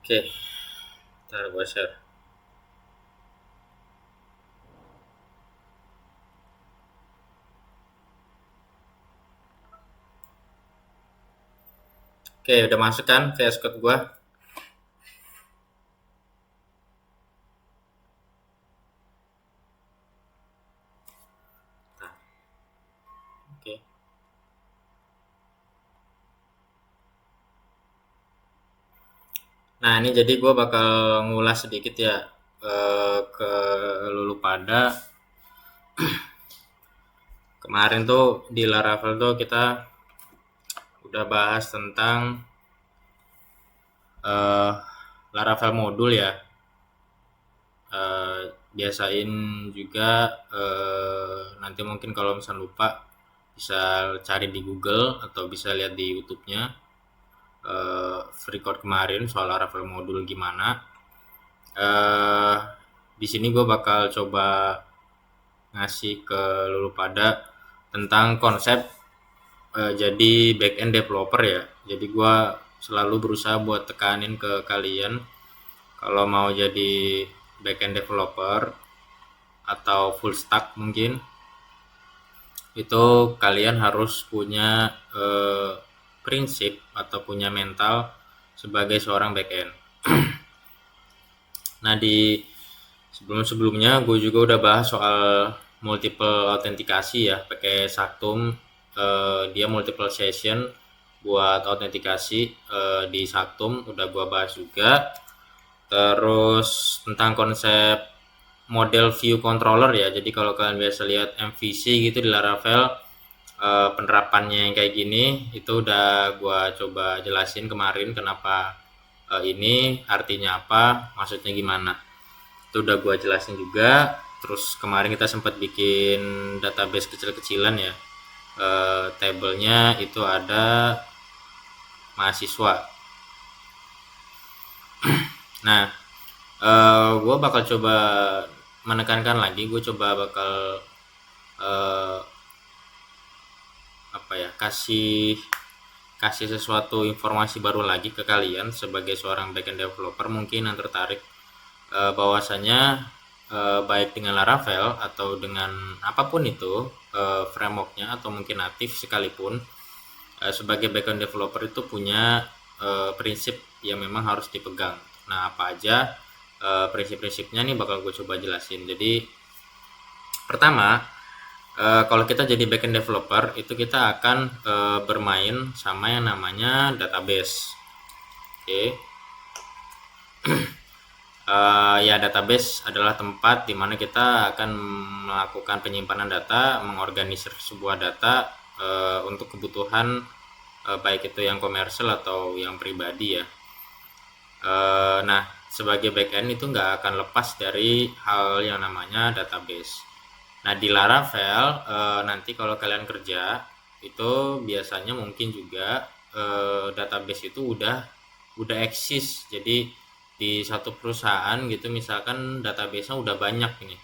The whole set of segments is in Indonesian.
Oke, ntar gue share. Oke, udah masuk kan VS Code gue? Nah, oke. Nah, ini jadi gue bakal ngulas sedikit ya ke lulu pada. Kemarin tuh di Laravel tuh kita udah bahas tentang eh, Laravel modul ya. Biasain juga nanti mungkin kalau misalnya lupa bisa cari di Google atau bisa lihat di YouTube-nya record kemarin soal Laravel modul gimana. eh di sini gue bakal coba ngasih ke lulu pada tentang konsep jadi back end developer ya. Jadi gue selalu berusaha buat tekanin ke kalian kalau mau jadi back end developer atau full stack mungkin itu kalian harus punya prinsip atau punya mental sebagai seorang back end. Nah, di sebelum-sebelumnya gue juga udah bahas soal multiple autentikasi ya, pakai Saktum. Dia multiple session buat autentikasi di Saktum udah gue bahas juga. Terus tentang konsep model view controller ya. Jadi kalau kalian biasa lihat MVC gitu di Laravel, penerapannya yang kayak gini itu udah gue coba jelasin kemarin kenapa ini artinya apa, maksudnya gimana. Itu udah gue jelasin juga. Terus kemarin kita sempat bikin database kecil-kecilan ya. Tabelnya itu ada mahasiswa. Nah, gue bakal coba menekankan lagi. Gue coba bakal eh, apa ya, kasih kasih sesuatu informasi baru lagi ke kalian sebagai seorang backend developer mungkin yang tertarik bahwasanya baik dengan Laravel atau dengan apapun itu frameworknya atau mungkin natif sekalipun sebagai backend developer itu punya prinsip yang memang harus dipegang. Nah, apa aja prinsip-prinsipnya nih bakal gue coba jelasin. Jadi pertama, kalau kita jadi backend developer itu kita akan bermain sama yang namanya database. Oke. Ya, database adalah tempat di mana kita akan melakukan penyimpanan data, mengorganisir sebuah data untuk kebutuhan baik itu yang komersial atau yang pribadi ya. Nah, sebagai backend itu nggak akan lepas dari hal yang namanya database. Nah, di Laravel nanti kalau kalian kerja itu biasanya mungkin juga database itu udah eksis. Jadi di satu perusahaan gitu misalkan database-nya udah banyak ini.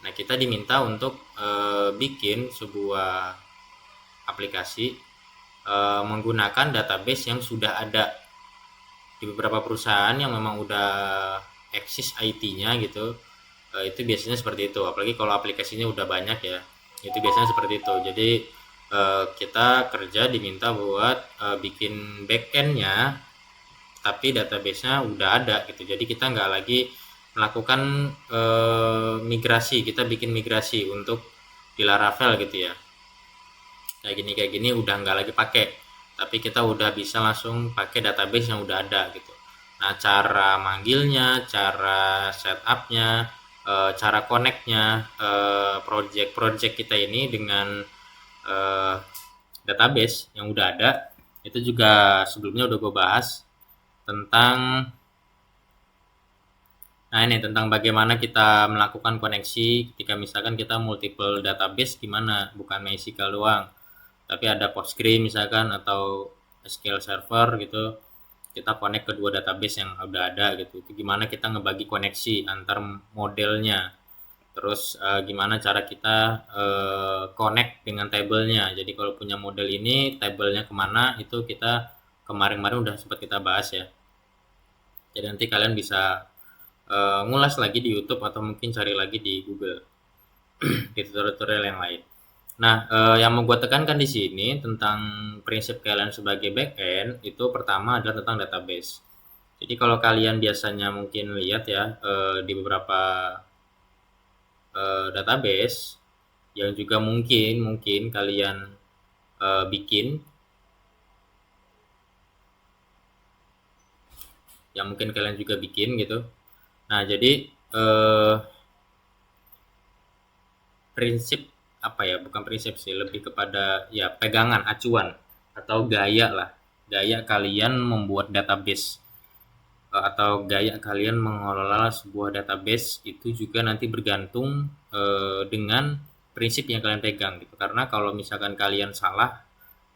Nah, kita diminta untuk bikin sebuah aplikasi menggunakan database yang sudah ada di beberapa perusahaan yang memang udah eksis IT-nya gitu. Itu biasanya seperti itu, apalagi kalau aplikasinya udah banyak ya, itu biasanya seperti itu. Jadi kita kerja diminta buat bikin backend-nya tapi database-nya udah ada gitu, jadi kita nggak lagi melakukan migrasi, kita bikin migrasi untuk di Laravel gitu ya, kayak gini udah nggak lagi pakai, tapi kita udah bisa langsung pakai database yang udah ada gitu. Nah, cara manggilnya, cara setupnya, cara connectnya project-project kita ini dengan eh, database yang udah ada itu juga sebelumnya udah gue bahas tentang. Nah, ini tentang bagaimana kita melakukan koneksi ketika misalkan kita multiple database, gimana, bukan MySQL doang tapi ada Postgre misalkan atau SQL Server gitu, kita connect ke dua database yang udah ada gitu. Itu gimana kita ngebagi koneksi antar modelnya, terus gimana cara kita connect dengan tabelnya. Jadi kalau punya model ini tabelnya kemana, itu kita kemarin-kemarin udah sempat kita bahas ya. Jadi nanti kalian bisa ngulas lagi di YouTube atau mungkin cari lagi di Google di tutorial-tutorial yang lain. Nah, yang mau gue tekankan di sini tentang prinsip kalian sebagai backend itu pertama adalah tentang database. Jadi kalau kalian biasanya mungkin lihat ya di beberapa database yang juga mungkin kalian bikin, yang mungkin kalian juga bikin gitu. Nah, jadi prinsip apa ya, bukan prinsip sih, lebih kepada ya pegangan, acuan atau gaya lah, gaya kalian membuat database atau gaya kalian mengelola sebuah database itu juga nanti bergantung dengan prinsip yang kalian pegang gitu. Karena kalau misalkan kalian salah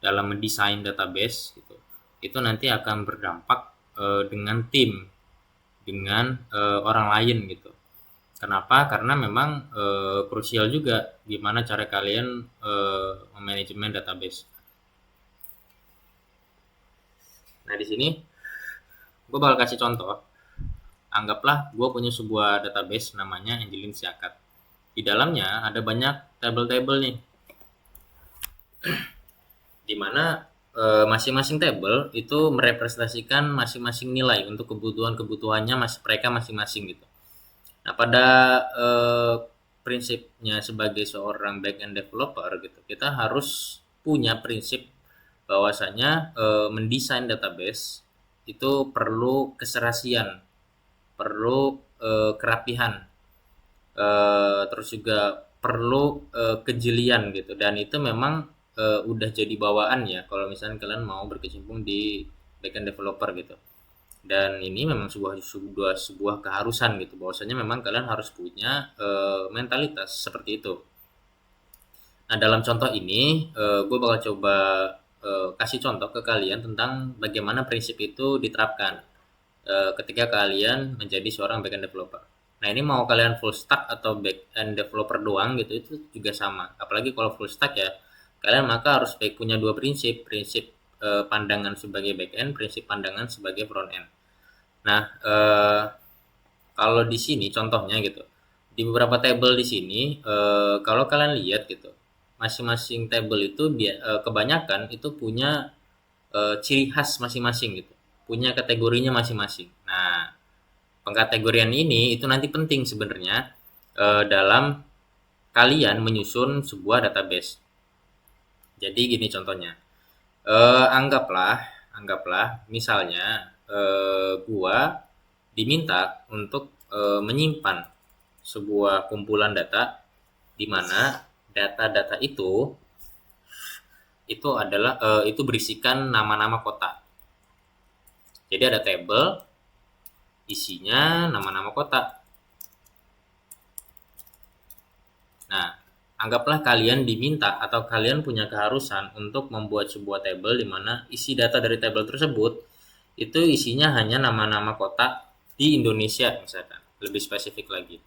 dalam mendesain database gitu, itu nanti akan berdampak dengan tim, dengan orang lain gitu. Kenapa? Karena memang krusial juga gimana cara kalian memanajemen database. Nah, di sini gue bakal kasih contoh. Anggaplah gue punya sebuah database namanya Angelin Siakat. Di dalamnya ada banyak table-table nih, di mana masing-masing table itu merepresentasikan masing-masing nilai untuk kebutuhan-kebutuhannya mereka masing-masing gitu. Nah, pada prinsipnya sebagai seorang back-end developer gitu, kita harus punya prinsip bahwasanya mendesain database itu perlu keserasian, perlu kerapihan, terus juga perlu kejelian gitu. Dan itu memang udah jadi bawaan ya kalau misalnya kalian mau berkecimpung di backend developer gitu. Dan ini memang sebuah keharusan gitu, bahwasanya memang kalian harus punya mentalitas seperti itu. Nah, dalam contoh ini gue bakal coba kasih contoh ke kalian tentang bagaimana prinsip itu diterapkan ketika kalian menjadi seorang backend developer. Nah, ini mau kalian full stack atau backend developer doang gitu, itu juga sama. Apalagi kalau full stack ya, kalian maka harus punya dua prinsip, prinsip pandangan sebagai backend, prinsip pandangan sebagai front end. Nah, kalau di sini contohnya gitu, di beberapa table di sini, kalau kalian lihat gitu, masing-masing table itu kebanyakan itu punya ciri khas masing-masing gitu, punya kategorinya masing-masing. Nah, pengkategorian ini itu nanti penting sebenarnya dalam kalian menyusun sebuah database. Jadi gini contohnya, anggaplah misalnya gua diminta untuk menyimpan sebuah kumpulan data di mana data-data itu adalah itu berisikan nama-nama kota. Jadi ada table isinya nama-nama kota. Nah, anggaplah kalian diminta atau kalian punya keharusan untuk membuat sebuah table di mana isi data dari table tersebut itu isinya hanya nama-nama kota di Indonesia misalkan, lebih spesifik lagi.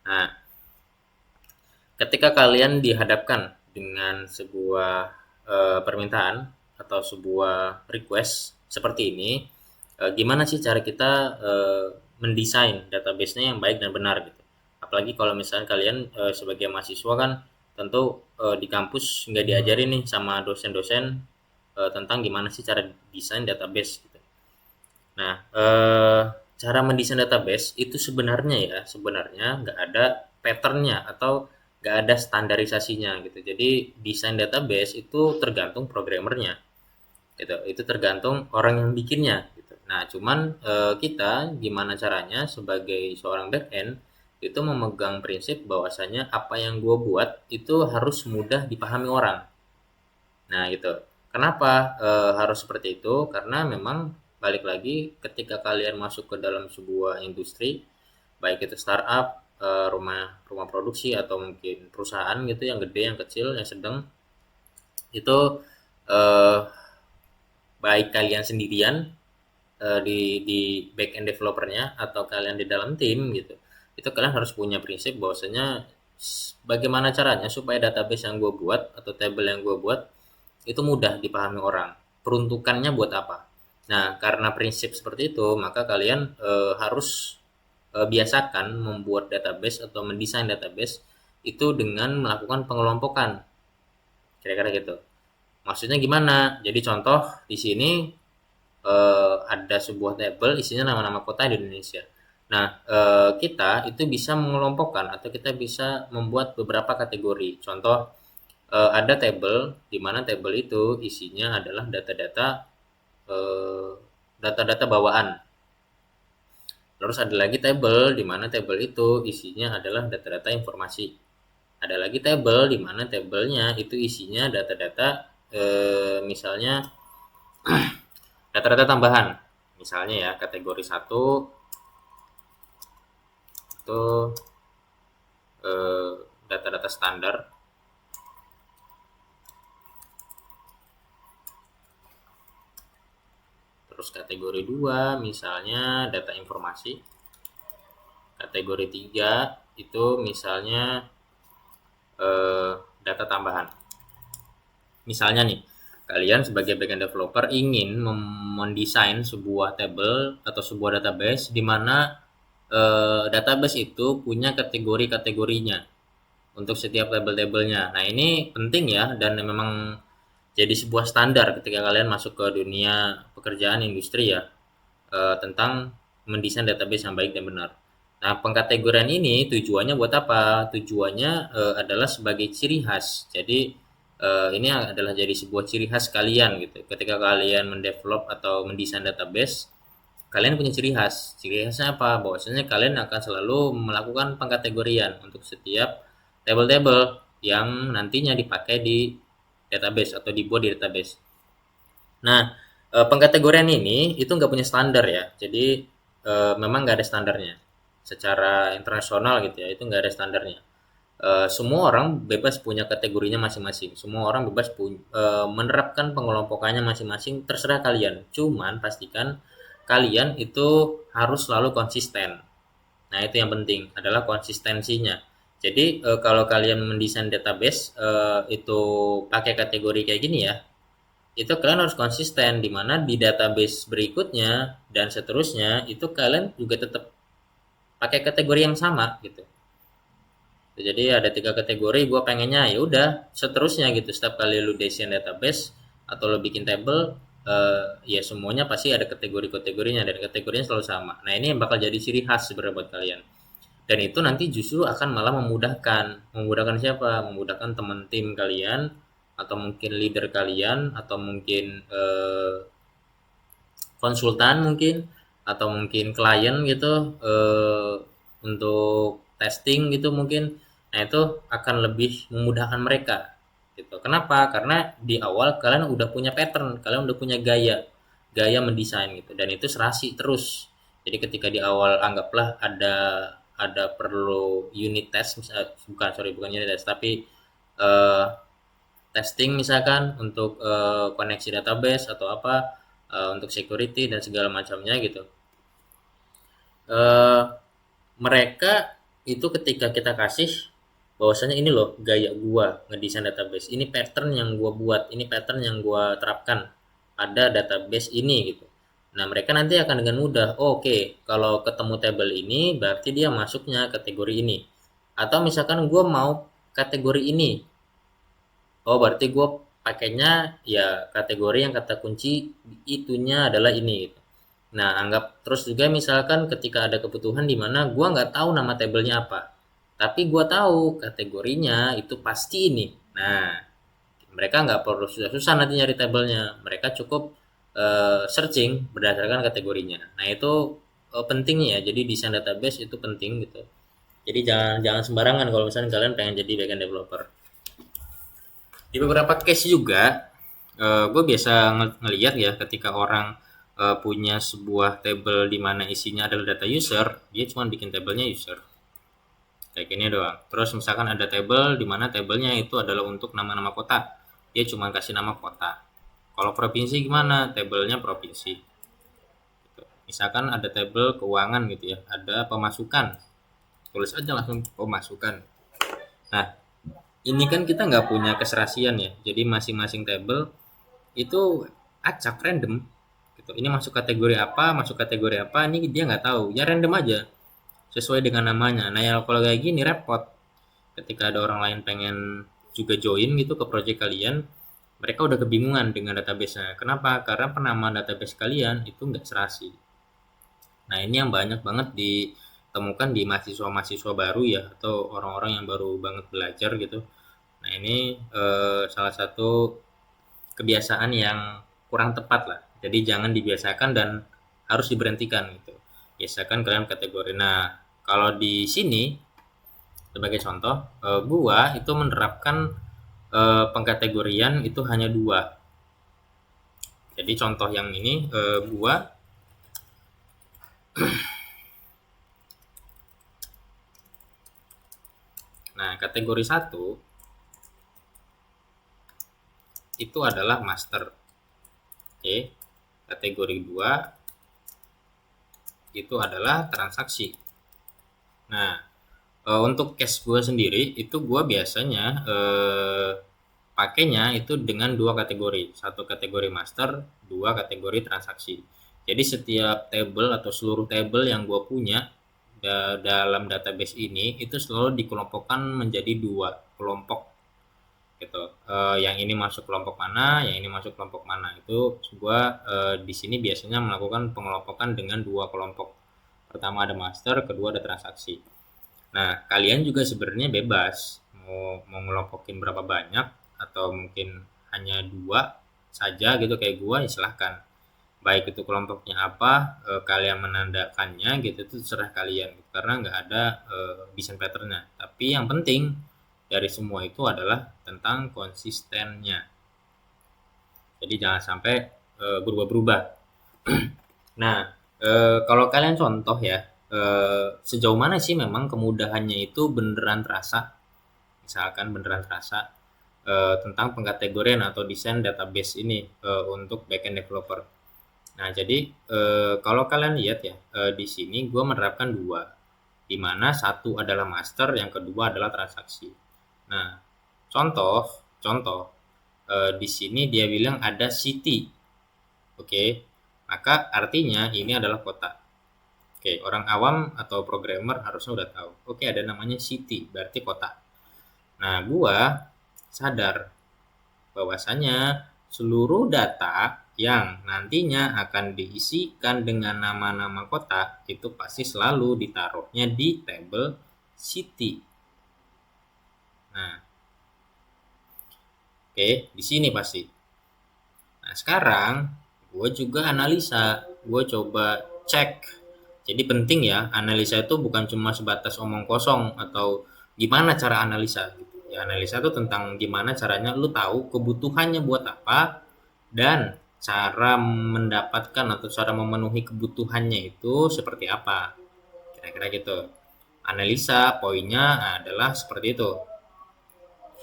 Nah, ketika kalian dihadapkan dengan sebuah permintaan atau sebuah request seperti ini, gimana sih cara kita mendesain database-nya yang baik dan benar gitu. Apalagi kalau misalnya kalian sebagai mahasiswa kan tentu di kampus nggak diajarin nih sama dosen-dosen tentang gimana sih cara desain database gitu. Nah, cara mendesain database itu sebenarnya nggak ada patternnya atau nggak ada standarisasinya gitu. Jadi desain database itu tergantung programmernya gitu. Itu tergantung orang yang bikinnya gitu. Nah, cuman kita gimana caranya sebagai seorang backend itu memegang prinsip bahwasanya apa yang gue buat itu harus mudah dipahami orang. Nah, gitu. Kenapa harus seperti itu? Karena memang balik lagi ketika kalian masuk ke dalam sebuah industri, baik itu startup, rumah produksi atau mungkin perusahaan gitu yang gede, yang kecil, yang sedang, itu eh, baik kalian sendirian di back end developernya atau kalian di dalam tim gitu, itu kalian harus punya prinsip bahwasanya bagaimana caranya supaya database yang gue buat atau table yang gue buat itu mudah dipahami orang, peruntukannya buat apa. Nah, karena prinsip seperti itu, maka kalian harus biasakan membuat database atau mendesain database itu dengan melakukan pengelompokan, kira-kira gitu. Maksudnya gimana? Jadi contoh di sini ada sebuah tabel isinya nama-nama kota di Indonesia. Nah, kita itu bisa mengelompokkan atau kita bisa membuat beberapa kategori. Contoh, ada tabel di mana tabel itu isinya adalah data-data eh, data-data bawaan. Terus ada lagi tabel di mana tabel itu isinya adalah data-data informasi. Ada lagi tabel di mana tabelnya itu isinya data-data misalnya data-data tambahan. Misalnya ya, kategori satu itu eh, data-data standar. Terus kategori 2 misalnya data informasi. Kategori 3 itu misalnya eh, data tambahan. Misalnya nih, kalian sebagai backend developer ingin mendesain sebuah table atau sebuah database di mana database itu punya kategori-kategorinya untuk setiap table-tablenya. Nah, ini penting ya, dan memang jadi sebuah standar ketika kalian masuk ke dunia pekerjaan industri ya, tentang mendesain database yang baik dan benar. Nah, pengkategorian ini tujuannya buat apa? Tujuannya adalah sebagai ciri khas. Jadi ini adalah jadi sebuah ciri khas kalian gitu. Ketika kalian mendevelop atau mendesain database, kalian punya ciri khas. Ciri khasnya apa? Bahwasanya kalian akan selalu melakukan pengkategorian untuk setiap table-table yang nantinya dipakai di database atau dibuat di database. Nah, pengkategorian ini itu nggak punya standar ya. Jadi memang nggak ada standarnya. Secara internasional gitu ya, itu nggak ada standarnya. Semua orang bebas punya kategorinya masing-masing. Semua orang bebas menerapkan pengelompokannya masing-masing. Terserah kalian. Cuman pastikan kalian itu harus selalu konsisten. Nah, itu yang penting adalah konsistensinya. Jadi kalau kalian mendesain database itu pakai kategori kayak gini ya, itu kalian harus konsisten di mana di database berikutnya dan seterusnya itu kalian juga tetap pakai kategori yang sama gitu. Jadi ada 3 kategori, gue pengennya ya udah seterusnya gitu. Setiap kali lu desain database atau lu bikin table, ya semuanya pasti ada kategori-kategorinya dan kategorinya selalu sama. Nah, ini yang bakal jadi ciri khas sebenarnya buat kalian. Dan itu nanti justru akan malah memudahkan siapa? Memudahkan teman tim kalian atau mungkin leader kalian atau mungkin konsultan mungkin atau mungkin klien gitu untuk testing gitu mungkin. Nah, itu akan lebih memudahkan mereka gitu. Kenapa? Karena di awal kalian udah punya pattern, kalian udah punya gaya mendesain gitu, dan itu serasi terus. Jadi ketika di awal anggaplah ada perlu unit test, misalnya bukan unit test tapi eh, testing misalkan untuk koneksi database atau apa, untuk security dan segala macamnya gitu. Eh, Mereka itu ketika kita kasih bahwasanya ini loh gaya gua ngedesain database, ini pattern yang gua buat, ini pattern yang gua terapkan pada database ini gitu. Nah, mereka nanti akan dengan mudah, oh, oke, kalau ketemu table ini berarti dia masuknya kategori ini. Atau misalkan gua mau kategori ini, oh berarti gue pakainya ya kategori yang kata kunci itunya adalah ini gitu. Nah, anggap terus juga misalkan ketika ada kebutuhan di mana gue nggak tahu nama tabelnya apa, tapi gue tahu kategorinya itu pasti ini. Nah, mereka nggak perlu susah-susah nanti nyari tabelnya, mereka cukup searching berdasarkan kategorinya. Nah, itu pentingnya ya, jadi desain database itu penting gitu. Jadi jangan jangan sembarangan kalau misalnya kalian pengen jadi backend developer. Di beberapa case juga gue biasa ngeliat ya ketika orang punya sebuah table di mana isinya adalah data user, dia cuma bikin tabelnya user kayak gini doang. Terus misalkan ada table di mana tabelnya itu adalah untuk nama-nama kota, dia cuma kasih nama kota. Kalau provinsi gimana? Tabelnya provinsi gitu. Misalkan ada table keuangan gitu ya, ada pemasukan, tulis aja langsung pemasukan. Nah, ini kan kita nggak punya keserasian ya, jadi masing-masing table itu acak random gitu. Ini masuk kategori apa, ini dia nggak tahu. Ya random aja, sesuai dengan namanya. Nah ya kalau kayak gini repot. Ketika ada orang lain pengen juga join gitu ke project kalian, mereka udah kebingungan dengan database-nya. Kenapa? Karena penamaan database kalian itu nggak serasi. Nah ini yang banyak banget ditemukan di mahasiswa-mahasiswa baru ya, atau orang-orang yang baru banget belajar gitu. Nah ini salah satu kebiasaan yang kurang tepat lah. Jadi jangan dibiasakan dan harus diberhentikan gitu. Biasakan kalian kategori. Nah kalau di sini sebagai contoh, gua itu menerapkan pengkategorian itu hanya dua. Jadi contoh yang ini gua nah kategori 1 itu adalah master. Oke. Kategori 2 itu adalah transaksi. Nah, untuk case gue sendiri itu gue biasanya pakainya itu dengan dua kategori, satu kategori master, dua kategori transaksi. Jadi setiap table atau seluruh table yang gue punya dalam database ini itu selalu dikelompokkan menjadi dua kelompok gitu. Yang ini masuk kelompok mana, yang ini masuk kelompok mana. Itu gue di sini biasanya melakukan pengelompokan dengan dua kelompok. Pertama ada master, kedua ada transaksi. Nah, kalian juga sebenarnya bebas mau ngelompokin berapa banyak atau mungkin hanya dua saja gitu kayak gua, ya silahkan. Baik itu kelompoknya apa, kalian menandakannya gitu itu terserah kalian gitu. Karena nggak ada desain patternnya. Tapi yang penting dari semua itu adalah tentang konsistennya. Jadi jangan sampai berubah-berubah. Nah, kalau kalian contoh ya, sejauh mana sih memang kemudahannya itu beneran terasa, misalkan beneran terasa tentang pengkategorian atau desain database ini untuk backend developer. Nah, jadi kalau kalian lihat ya, di sini gue menerapkan dua, di mana satu adalah master, yang kedua adalah transaksi. Nah, contoh di sini dia bilang ada city, oke, maka artinya ini adalah kota. Oke, orang awam atau programmer harusnya udah tahu. Oke, ada namanya city, berarti kota. Nah, gua sadar bahwasanya seluruh data yang nantinya akan diisikan dengan nama-nama kota itu pasti selalu ditaruhnya di table city. Nah, oke, di sini pasti. Nah, sekarang gue juga analisa, gue coba cek. Jadi penting ya, analisa itu bukan cuma sebatas omong kosong atau gimana cara analisa gitu. Ya analisa itu tentang gimana caranya lu tahu kebutuhannya buat apa dan cara mendapatkan atau cara memenuhi kebutuhannya itu seperti apa. Kira-kira gitu. Analisa poinnya adalah seperti itu.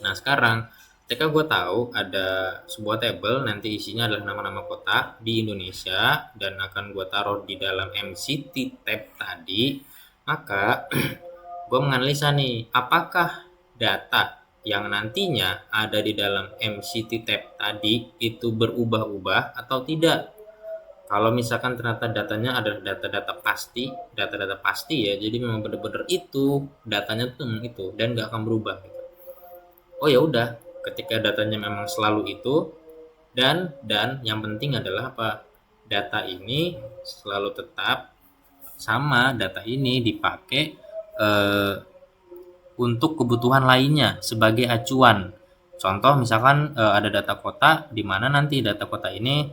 Nah, sekarang ketika gue tahu ada sebuah table nanti isinya adalah nama-nama kota di Indonesia dan akan gue taruh di dalam MCT tab tadi, maka gue menganalisa nih apakah data yang nantinya ada di dalam MCT tab tadi itu berubah-ubah atau tidak. Kalau misalkan ternyata datanya adalah data-data pasti ya, jadi memang benar-benar itu datanya tuh itu dan nggak akan berubah gitu. Oh ya udah, ketika datanya memang selalu itu dan yang penting adalah apa? Data ini selalu tetap sama, data ini dipakai eh, untuk kebutuhan lainnya sebagai acuan. Contoh misalkan ada data kota di mana nanti data kota ini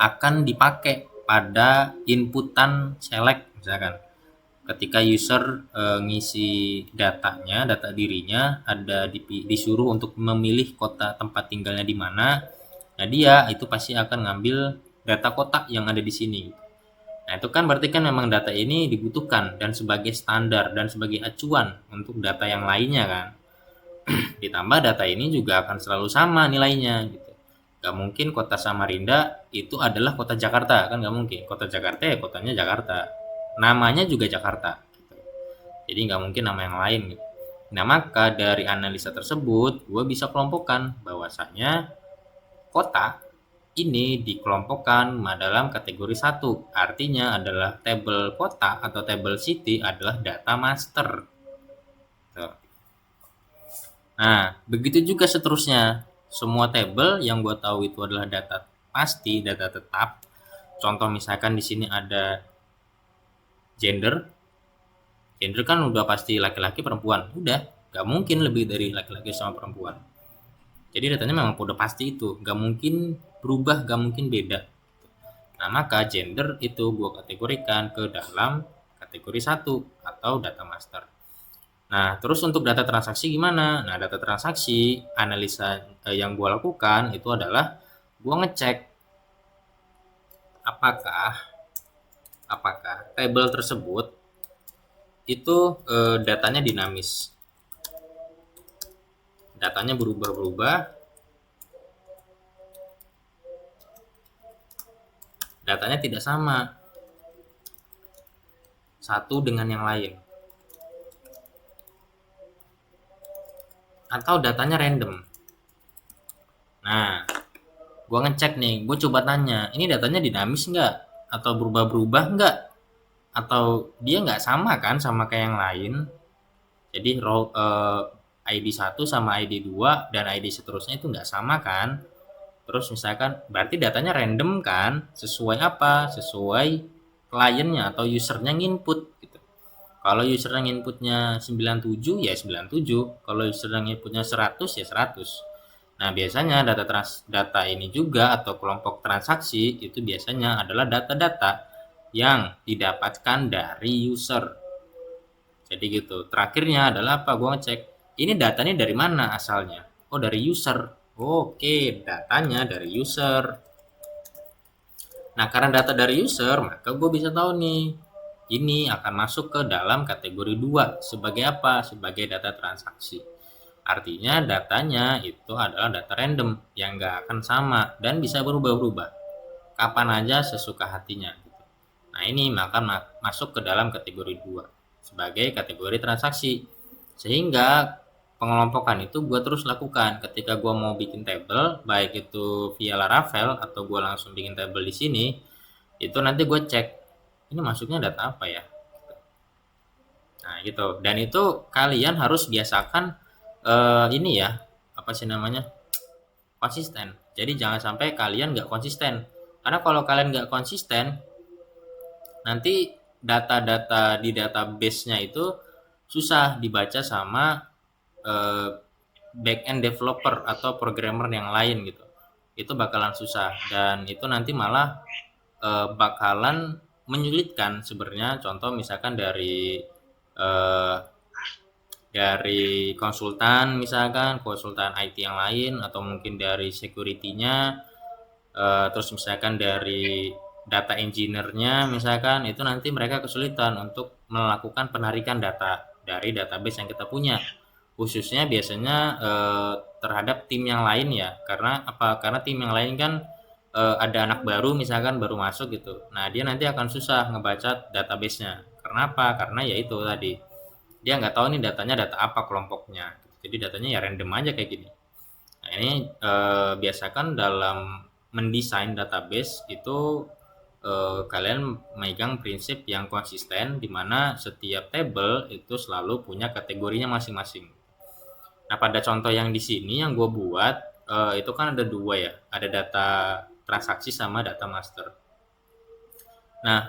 akan dipakai pada inputan select misalkan. Ketika user ngisi datanya, data dirinya ada disuruh untuk memilih kota tempat tinggalnya di mana. Nah, dia itu pasti akan ngambil data kota yang ada di sini. Nah, itu kan berarti kan memang data ini dibutuhkan dan sebagai standar dan sebagai acuan untuk data yang lainnya kan. Ditambah data ini juga akan selalu sama nilainya gitu. Gak mungkin kota Samarinda itu adalah kota Jakarta, kan gak mungkin. Kota Jakarta ya kotanya Jakarta. Namanya juga Jakarta. Gitu. Jadi gak mungkin nama yang lain gitu. Nah, maka dari analisa tersebut gue bisa kelompokkan bahwasanya kota ini dikelompokkan dalam kategori 1. Artinya adalah tabel kota atau tabel city adalah data master. Tuh. Nah, begitu juga seterusnya. Semua tabel yang gue tahu itu adalah data pasti, data tetap. Contoh misalkan di sini ada gender. Gender kan udah pasti laki-laki perempuan. Udah, gak mungkin lebih dari laki-laki sama perempuan. Jadi datanya memang udah pasti itu, gak mungkin berubah, gak mungkin beda. Nah, maka gender itu gue kategorikan ke dalam kategori 1 atau data master. Nah, terus untuk data transaksi gimana? Nah, data transaksi analisa yang gue lakukan itu adalah gue ngecek apakah tabel tersebut itu datanya dinamis. Datanya berubah-ubah. Datanya tidak sama satu dengan yang lain. Atau datanya random. Nah, gue ngecek nih, gue coba tanya, ini datanya dinamis nggak? Atau berubah-berubah nggak? Atau dia nggak sama kan sama kayak yang lain? Jadi ID 1 sama ID 2 dan ID seterusnya itu nggak sama kan? Terus misalkan berarti datanya random kan? Sesuai apa? Sesuai kliennya atau usernya nginput gitu. Kalau usernya nginputnya 97 ya 97, kalau usernya nginputnya 100 ya 100. Nah, biasanya data ini juga atau kelompok transaksi itu biasanya adalah data-data yang didapatkan dari user. Jadi gitu. Terakhirnya adalah apa? Gue ngecek, ini datanya dari mana asalnya? Oh, dari user. Oke, datanya dari user. Nah, karena data dari user, maka gue bisa tahu nih, ini akan masuk ke dalam kategori 2. Sebagai apa? Sebagai data transaksi. Artinya datanya itu adalah data random yang nggak akan sama dan bisa berubah-ubah kapan aja sesuka hatinya. Nah, ini maka masuk ke dalam kategori 2 sebagai kategori transaksi. Sehingga pengelompokan itu gue terus lakukan ketika gue mau bikin tabel, baik itu via Laravel atau gue langsung bikin tabel di sini, itu nanti gue cek ini masuknya data apa ya. Nah, gitu. Dan itu kalian harus biasakan ini ya, apa sih namanya, konsisten. Jadi jangan sampai kalian nggak konsisten. Karena kalau kalian nggak konsisten, nanti data-data di database-nya itu susah dibaca sama back-end developer atau programmer yang lain gitu. Itu bakalan susah dan itu nanti malah bakalan menyulitkan sebenarnya. Contoh misalkan dari konsultan, misalkan konsultan IT yang lain, atau mungkin dari security-nya, terus misalkan dari data engineer-nya, misalkan itu nanti mereka kesulitan untuk melakukan penarikan data dari database yang kita punya, khususnya biasanya terhadap tim yang lain ya. Karena apa? Karena tim yang lain kan ada anak baru, misalkan baru masuk gitu. Nah, dia nanti akan susah ngebaca database-nya. Karena apa? Karena ya itu tadi, dia nggak tahu nih datanya data apa kelompoknya. Jadi datanya ya random aja kayak gini. Nah, ini biasakan dalam mendesain database itu kalian megang prinsip yang konsisten, di mana setiap table itu selalu punya kategorinya masing-masing. Nah, pada contoh yang di sini yang gue buat itu kan ada dua ya, ada data transaksi sama data master. Nah,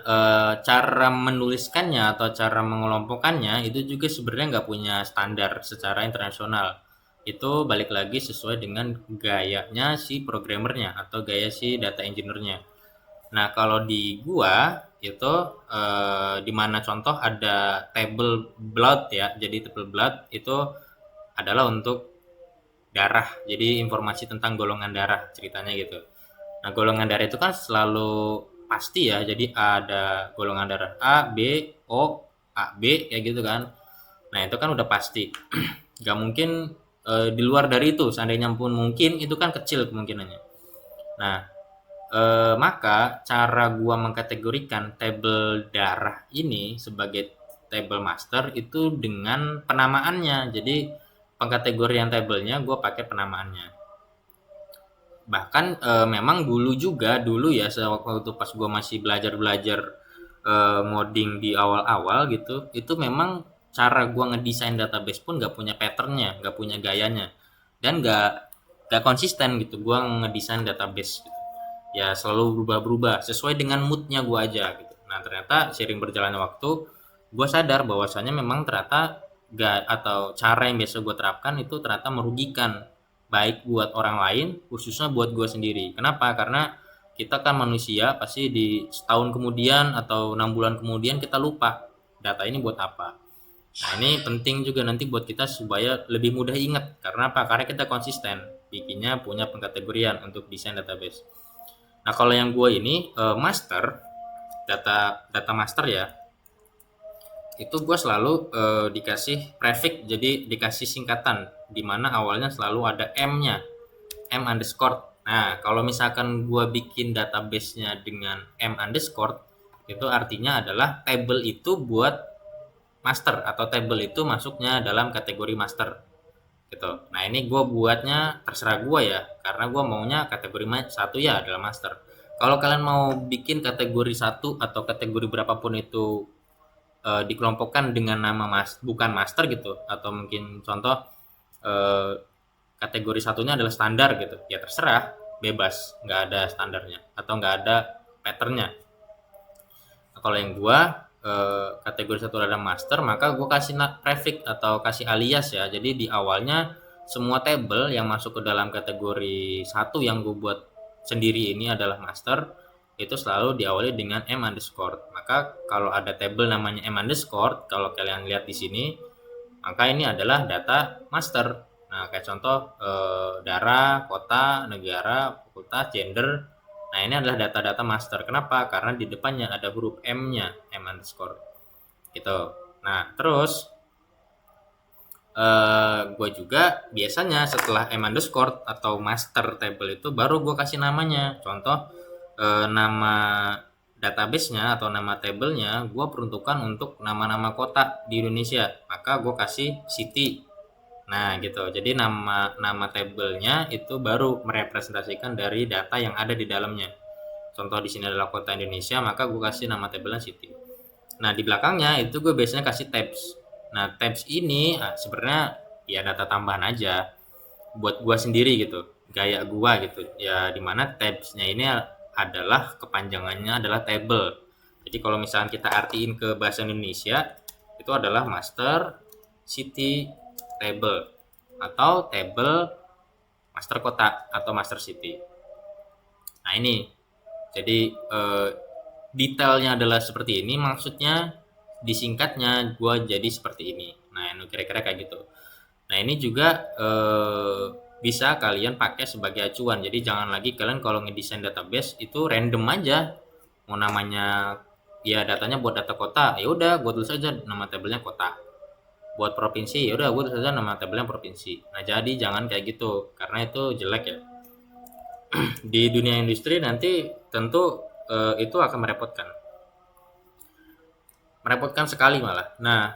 cara menuliskannya atau cara mengelompokkannya itu juga sebenarnya nggak punya standar secara internasional. Itu balik lagi sesuai dengan gayanya si programmernya atau gaya si data engineer-nya. Nah, kalau di gua itu di mana contoh ada table blood ya. Jadi table blood itu adalah untuk darah. Jadi informasi tentang golongan darah ceritanya gitu. Nah, golongan darah itu kan selalu pasti ya. Jadi ada golongan darah A, B, O, AB kayak gitu kan. Nah, itu kan udah pasti. Gak mungkin di luar dari itu. Seandainya pun mungkin, itu kan kecil kemungkinannya. Nah, maka cara gua mengkategorikan tabel darah ini sebagai table master itu dengan penamaannya. Jadi pengkategorian tabelnya gua pakai penamaannya. Bahkan memang dulu ya waktu pas gue masih belajar ngoding di awal-awal gitu, itu memang cara gue ngedesain database pun gak punya patternnya, gak punya gayanya, dan gak konsisten gitu gue ngedesain database gitu. Ya selalu berubah-berubah sesuai dengan moodnya gue aja gitu. Nah ternyata sering berjalannya waktu, gue sadar bahwasanya memang ternyata gak, atau cara yang biasa gue terapkan itu ternyata merugikan, baik buat orang lain khususnya buat gue sendiri. Kenapa? Karena kita kan manusia, pasti di setahun kemudian atau 6 bulan kemudian kita lupa data ini buat apa. Nah ini penting juga nanti buat kita supaya lebih mudah ingat. Karena apa? Karena kita konsisten bikinnya, punya pengkategorian untuk desain database. Nah kalau yang gue ini master, data master ya, itu gue selalu dikasih prefix, jadi dikasih singkatan dimana awalnya selalu ada M-nya, M underscore. Nah kalau misalkan gue bikin database-nya dengan M underscore, itu artinya adalah table itu buat master, atau table itu masuknya dalam kategori master gitu. Nah ini gue buatnya terserah gue ya, karena gue maunya kategori satu ya adalah master. Kalau kalian mau bikin kategori satu atau kategori berapapun itu dikelompokkan dengan nama bukan master gitu, atau mungkin contoh eh, kategori satunya adalah standar gitu, ya terserah, bebas, nggak ada standarnya atau nggak ada patternnya. Nah, kalau yang gua kategori satu adalah master, maka gue kasih prefix atau kasih alias ya. Jadi di awalnya semua table yang masuk ke dalam kategori satu yang gue buat sendiri ini adalah master, itu selalu diawali dengan M underscore. Maka kalau ada table namanya M underscore, kalau kalian lihat di sini, maka ini adalah data master. Nah kayak contoh darah, kota, negara, fakultas, gender. Nah ini adalah data-data master. Kenapa? Karena di depannya ada huruf M-nya, M underscore gitu. Nah terus gue juga biasanya setelah M underscore atau master table itu baru gue kasih namanya. Contoh nama database-nya atau nama table-nya gue peruntukkan untuk nama-nama kota di Indonesia, maka gue kasih city. Nah gitu, jadi nama table-nya itu baru merepresentasikan dari data yang ada di dalamnya. Contoh di sini adalah kota Indonesia, maka gue kasih nama table-nya city. Nah di belakangnya itu gue biasanya kasih tabs. Nah tabs ini sebenarnya ya data tambahan aja buat gue sendiri gitu, gaya gue gitu ya, dimana tabsnya ini adalah kepanjangannya adalah table. Jadi kalau misalnya kita artiin ke bahasa Indonesia, itu adalah master city table, atau table master kota atau master city. Nah ini jadi detailnya adalah seperti ini, maksudnya disingkatnya gue jadi seperti ini. Nah ini kira-kira kayak gitu. Nah ini juga bisa kalian pakai sebagai acuan. Jadi jangan lagi kalian kalau ngedesain database itu random aja. Mau namanya ya datanya buat data kota, ya udah gue tulis aja nama tabelnya kota. Buat provinsi, ya udah gue tulis aja nama tabelnya provinsi. Nah jadi jangan kayak gitu, karena itu jelek ya. Di dunia industri nanti tentu itu akan merepotkan sekali malah. Nah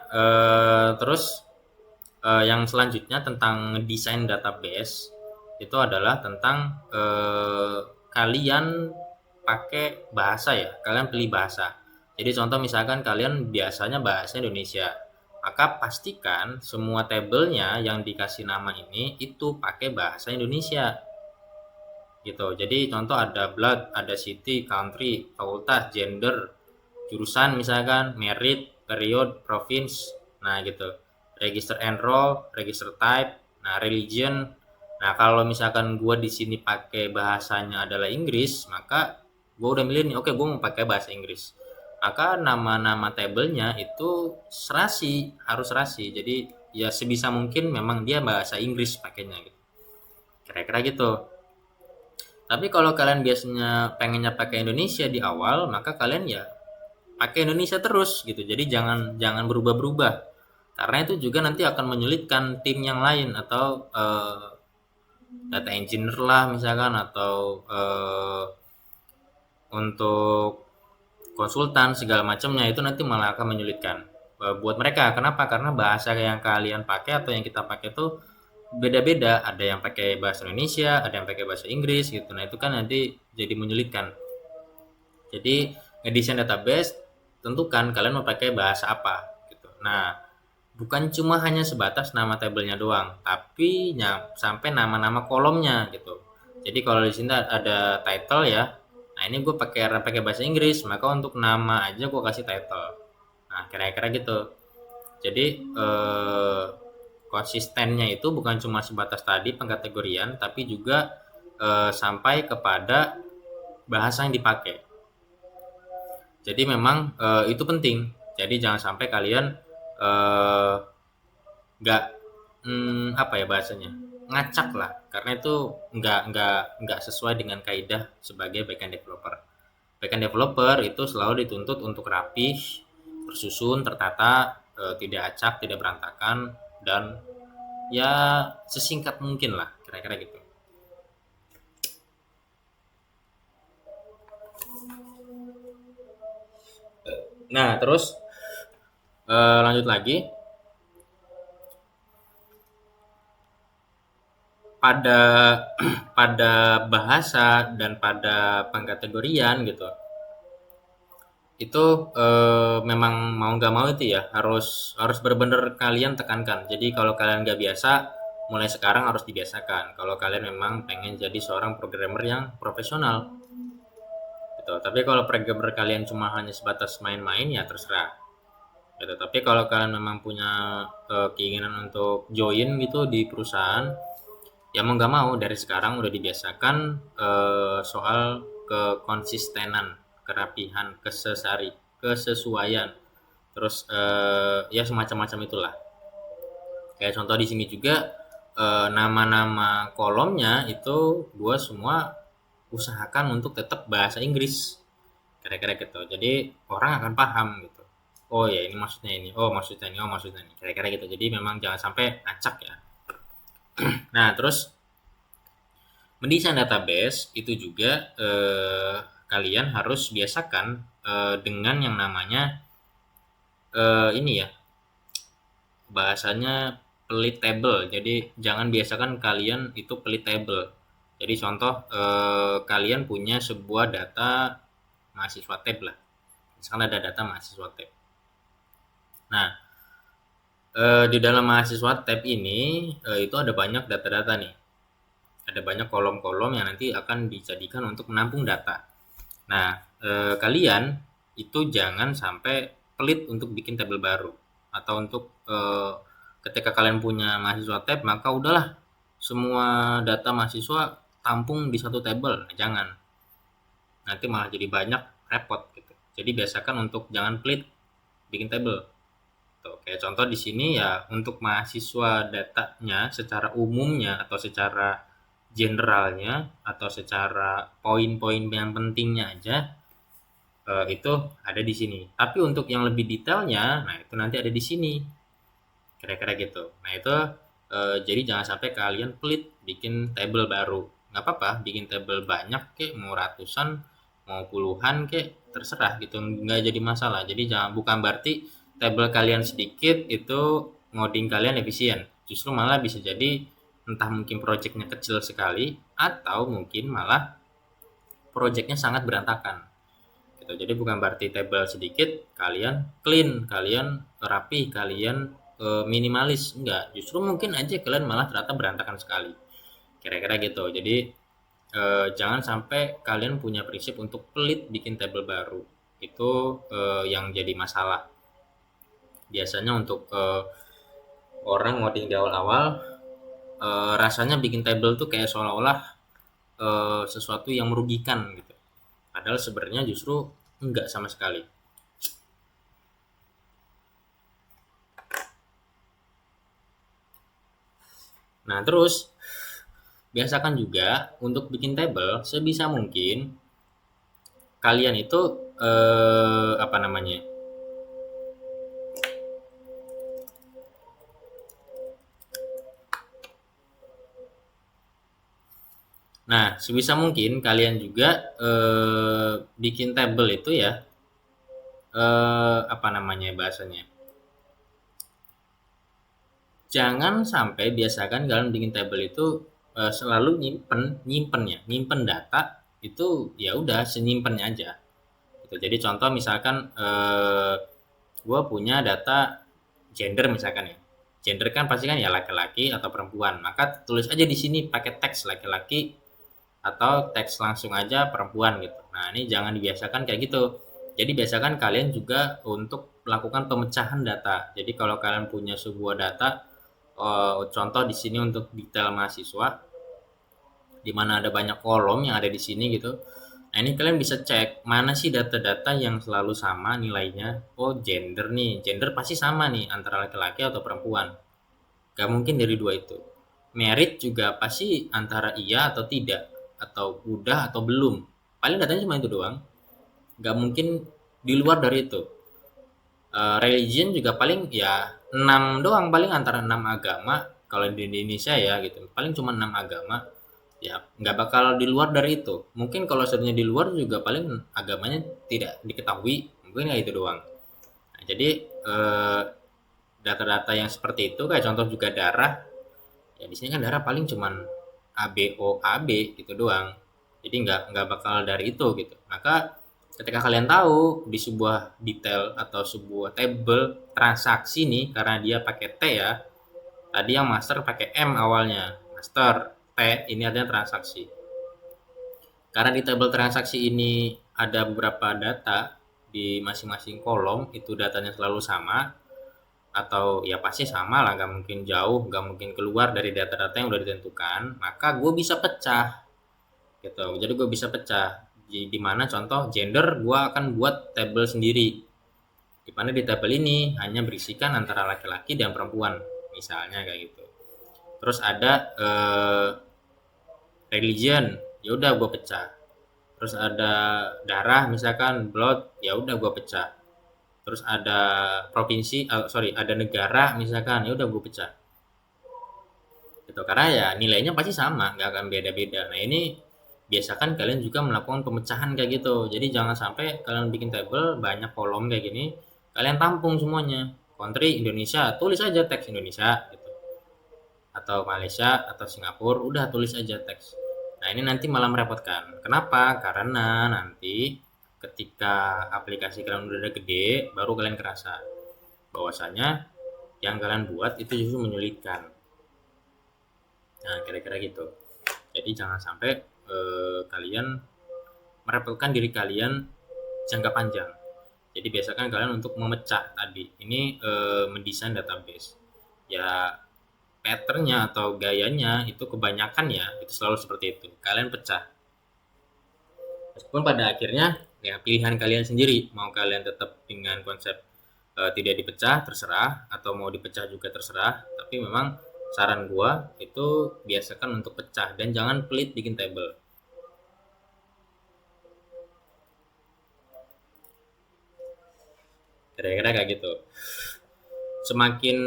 terus yang selanjutnya tentang desain database itu adalah tentang kalian pakai bahasa ya, kalian pilih bahasa. Jadi contoh misalkan kalian biasanya bahasa Indonesia, maka pastikan semua tabelnya yang dikasih nama ini itu pakai bahasa Indonesia gitu. Jadi contoh ada blood, ada city, country, fakultas, gender, jurusan misalkan, merit, period, province, nah gitu, register enroll, register type, nah religion. Nah kalau misalkan gue di sini pakai bahasanya adalah Inggris, maka gue udah milih nih, oke gue mau pakai bahasa Inggris, maka nama-nama tabelnya itu serasi, harus serasi. Jadi ya sebisa mungkin memang dia bahasa Inggris pakainya gitu, kira-kira gitu. Tapi kalau kalian biasanya pengennya pakai Indonesia di awal, maka kalian ya pakai Indonesia terus gitu. Jadi jangan jangan berubah-berubah. Karena itu juga nanti akan menyulitkan tim yang lain, atau data engineer lah misalkan, atau untuk konsultan segala macamnya, itu nanti malah akan menyulitkan buat mereka. Kenapa? Karena bahasa yang kalian pakai atau yang kita pakai itu beda-beda, ada yang pakai bahasa Indonesia, ada yang pakai bahasa Inggris gitu. Nah, itu kan nanti jadi menyulitkan. Jadi, ngedesain database, tentukan kalian mau pakai bahasa apa gitu. Nah, bukan cuma hanya sebatas nama tabelnya doang, tapi sampai nama-nama kolomnya gitu. Jadi kalau di sini ada title ya. Nah, ini gue pakai pakai bahasa Inggris, maka untuk nama aja gue kasih title. Nah, kira-kira gitu. Jadi konsistennya itu bukan cuma sebatas tadi pengkategorian, tapi juga sampai kepada bahasa yang dipakai. Jadi memang itu penting. Jadi jangan sampai kalian nggak apa ya bahasanya, ngacak lah, karena itu nggak sesuai dengan kaidah sebagai backend developer. Backend developer itu selalu dituntut untuk rapih, tersusun, tertata, tidak acak, tidak berantakan, dan ya sesingkat mungkin lah, kira-kira gitu. Nah, terus lanjut lagi pada pada bahasa dan pada pengkategorian gitu. Itu memang mau nggak mau itu ya harus harus benar-benar kalian tekankan. Jadi kalau kalian nggak biasa, mulai sekarang harus dibiasakan. Kalau kalian memang pengen jadi seorang programmer yang profesional, gitu. Tapi kalau programmer kalian cuma hanya sebatas main-main ya terserah. Gitu. Tapi kalau kalian memang punya keinginan untuk join gitu di perusahaan, ya mau nggak mau dari sekarang udah dibiasakan soal kekonsistenan, kerapihan, kesesuaian, terus ya semacam-macam itulah. Kayak contoh di sini juga nama-nama kolomnya itu gue semua usahakan untuk tetap bahasa Inggris, kira-kira gitu. Jadi orang akan paham gitu. Oh ya ini maksudnya ini, oh maksudnya ini, oh maksudnya ini, kira-kira gitu. Jadi memang jangan sampai acak ya. Nah terus mendesain database itu juga kalian harus biasakan dengan yang namanya ini ya, bahasanya pelit table. Jadi jangan biasakan kalian itu pelit table. Jadi contoh kalian punya sebuah data mahasiswa tab lah. Misalnya ada data mahasiswa tab. Nah, di dalam mahasiswa tab ini itu ada banyak data-data nih. Ada banyak kolom-kolom yang nanti akan dijadikan untuk menampung data. Nah, kalian itu jangan sampai pelit untuk bikin tabel baru, atau untuk ketika kalian punya mahasiswa tab maka udahlah semua data mahasiswa tampung di satu tabel. Nah, jangan. Nanti malah jadi banyak, repot gitu. Jadi biasakan untuk jangan pelit bikin tabel. Tuh, kayak contoh di sini ya untuk mahasiswa datanya secara umumnya atau secara generalnya atau secara poin-poin yang pentingnya aja itu ada di sini. Tapi untuk yang lebih detailnya, nah itu nanti ada di sini. Kira-kira gitu. Nah itu jadi jangan sampai kalian pelit bikin table baru. Nggak apa-apa, bikin table banyak kek, mau ratusan, mau puluhan kek, terserah gitu. Nggak jadi masalah. Jadi jangan, bukan berarti table kalian sedikit itu ngoding kalian efisien. Justru malah bisa jadi entah mungkin projectnya kecil sekali atau mungkin malah projectnya sangat berantakan gitu. Jadi bukan berarti table sedikit kalian clean, kalian rapi, kalian minimalis, enggak, justru mungkin aja kalian malah ternyata berantakan sekali, kira-kira gitu. Jadi jangan sampai kalian punya prinsip untuk pelit bikin table baru, itu yang jadi masalah biasanya untuk orang ngoding di awal-awal. Rasanya bikin table tuh kayak seolah-olah sesuatu yang merugikan gitu. Padahal sebenarnya justru enggak sama sekali. Nah, terus biasakan juga untuk bikin table sebisa mungkin kalian itu apa namanya? Nah, sebisa mungkin kalian juga bikin table itu ya apa namanya bahasanya? Jangan sampai biasakan kalian bikin table itu selalu nyimpen data itu ya udah senyimpennya aja. Gitu. Jadi contoh misalkan gue punya data gender misalkan ya. Gender kan pasti kan ya laki-laki atau perempuan. Maka tulis aja di sini pakai teks laki-laki atau teks langsung aja perempuan gitu. Nah, ini jangan dibiasakan kayak gitu. Jadi biasakan kalian juga untuk melakukan pemecahan data. Jadi kalau kalian punya sebuah data, contoh di sini untuk detail mahasiswa, di mana ada banyak kolom yang ada di sini gitu. Nah, ini kalian bisa cek mana sih data-data yang selalu sama nilainya. Oh, gender nih. Gender pasti sama nih antara laki-laki atau perempuan. Gak mungkin dari dua itu. Merit juga pasti antara iya atau tidak, atau udah atau belum. Paling datanya cuma itu doang. Gak mungkin di luar dari itu. Religion juga paling ya 6 doang, paling antara 6 agama kalau di Indonesia ya gitu. Paling cuma 6 agama. Ya nggak bakal di luar dari itu. Mungkin kalau sebenarnya di luar juga paling agamanya tidak diketahui. Mungkin ya itu doang. Nah, jadi data-data yang seperti itu kayak contoh juga darah. Ya di sini kan darah paling cuman AB gitu doang. Jadi nggak bakal dari itu gitu. Maka ketika kalian tahu di sebuah detail atau sebuah table transaksi nih, karena dia pakai T ya, tadi yang master pakai M awalnya, master T ini artinya transaksi. Karena di table transaksi ini ada beberapa data di masing-masing kolom, itu datanya selalu sama, atau ya pasti sama lah, nggak mungkin jauh, nggak mungkin keluar dari data-data yang udah ditentukan, maka gue bisa pecah gitu. Jadi gue bisa pecah di mana contoh gender gue akan buat table sendiri, di mana di table ini hanya berisikan antara laki-laki dan perempuan misalnya kayak gitu. Terus ada religion, ya udah gue pecah. Terus ada darah misalkan blood, ya udah gue pecah. Terus ada provinsi, ada negara misalkan, ya udah gue pecah gitu. Karena ya nilainya pasti sama, nggak akan beda-beda. Nah, ini biasakan kalian juga melakukan pemecahan kayak gitu. Jadi jangan sampai kalian bikin table banyak kolom kayak gini, kalian tampung semuanya. Country Indonesia, tulis aja teks Indonesia gitu. Atau Malaysia atau Singapura, udah tulis aja teks. Nah, ini nanti malah merepotkan. Kenapa? Karena nanti ketika aplikasi kalian udah gede, baru kalian kerasa bahwasanya yang kalian buat itu justru menyulitkan. Nah, kira-kira gitu. Jadi jangan sampai kalian merepotkan diri kalian jangka panjang. Jadi biasakan kalian untuk memecah tadi. Ini mendesain database. Ya patternnya atau gayanya itu kebanyakan ya itu selalu seperti itu. Kalian pecah. Meskipun pada akhirnya ya pilihan kalian sendiri. Mau kalian tetap dengan konsep tidak dipecah terserah, atau mau dipecah juga terserah. Tapi memang saran gua itu biasakan untuk pecah dan jangan pelit bikin table. Kira-kira kayak gitu. Semakin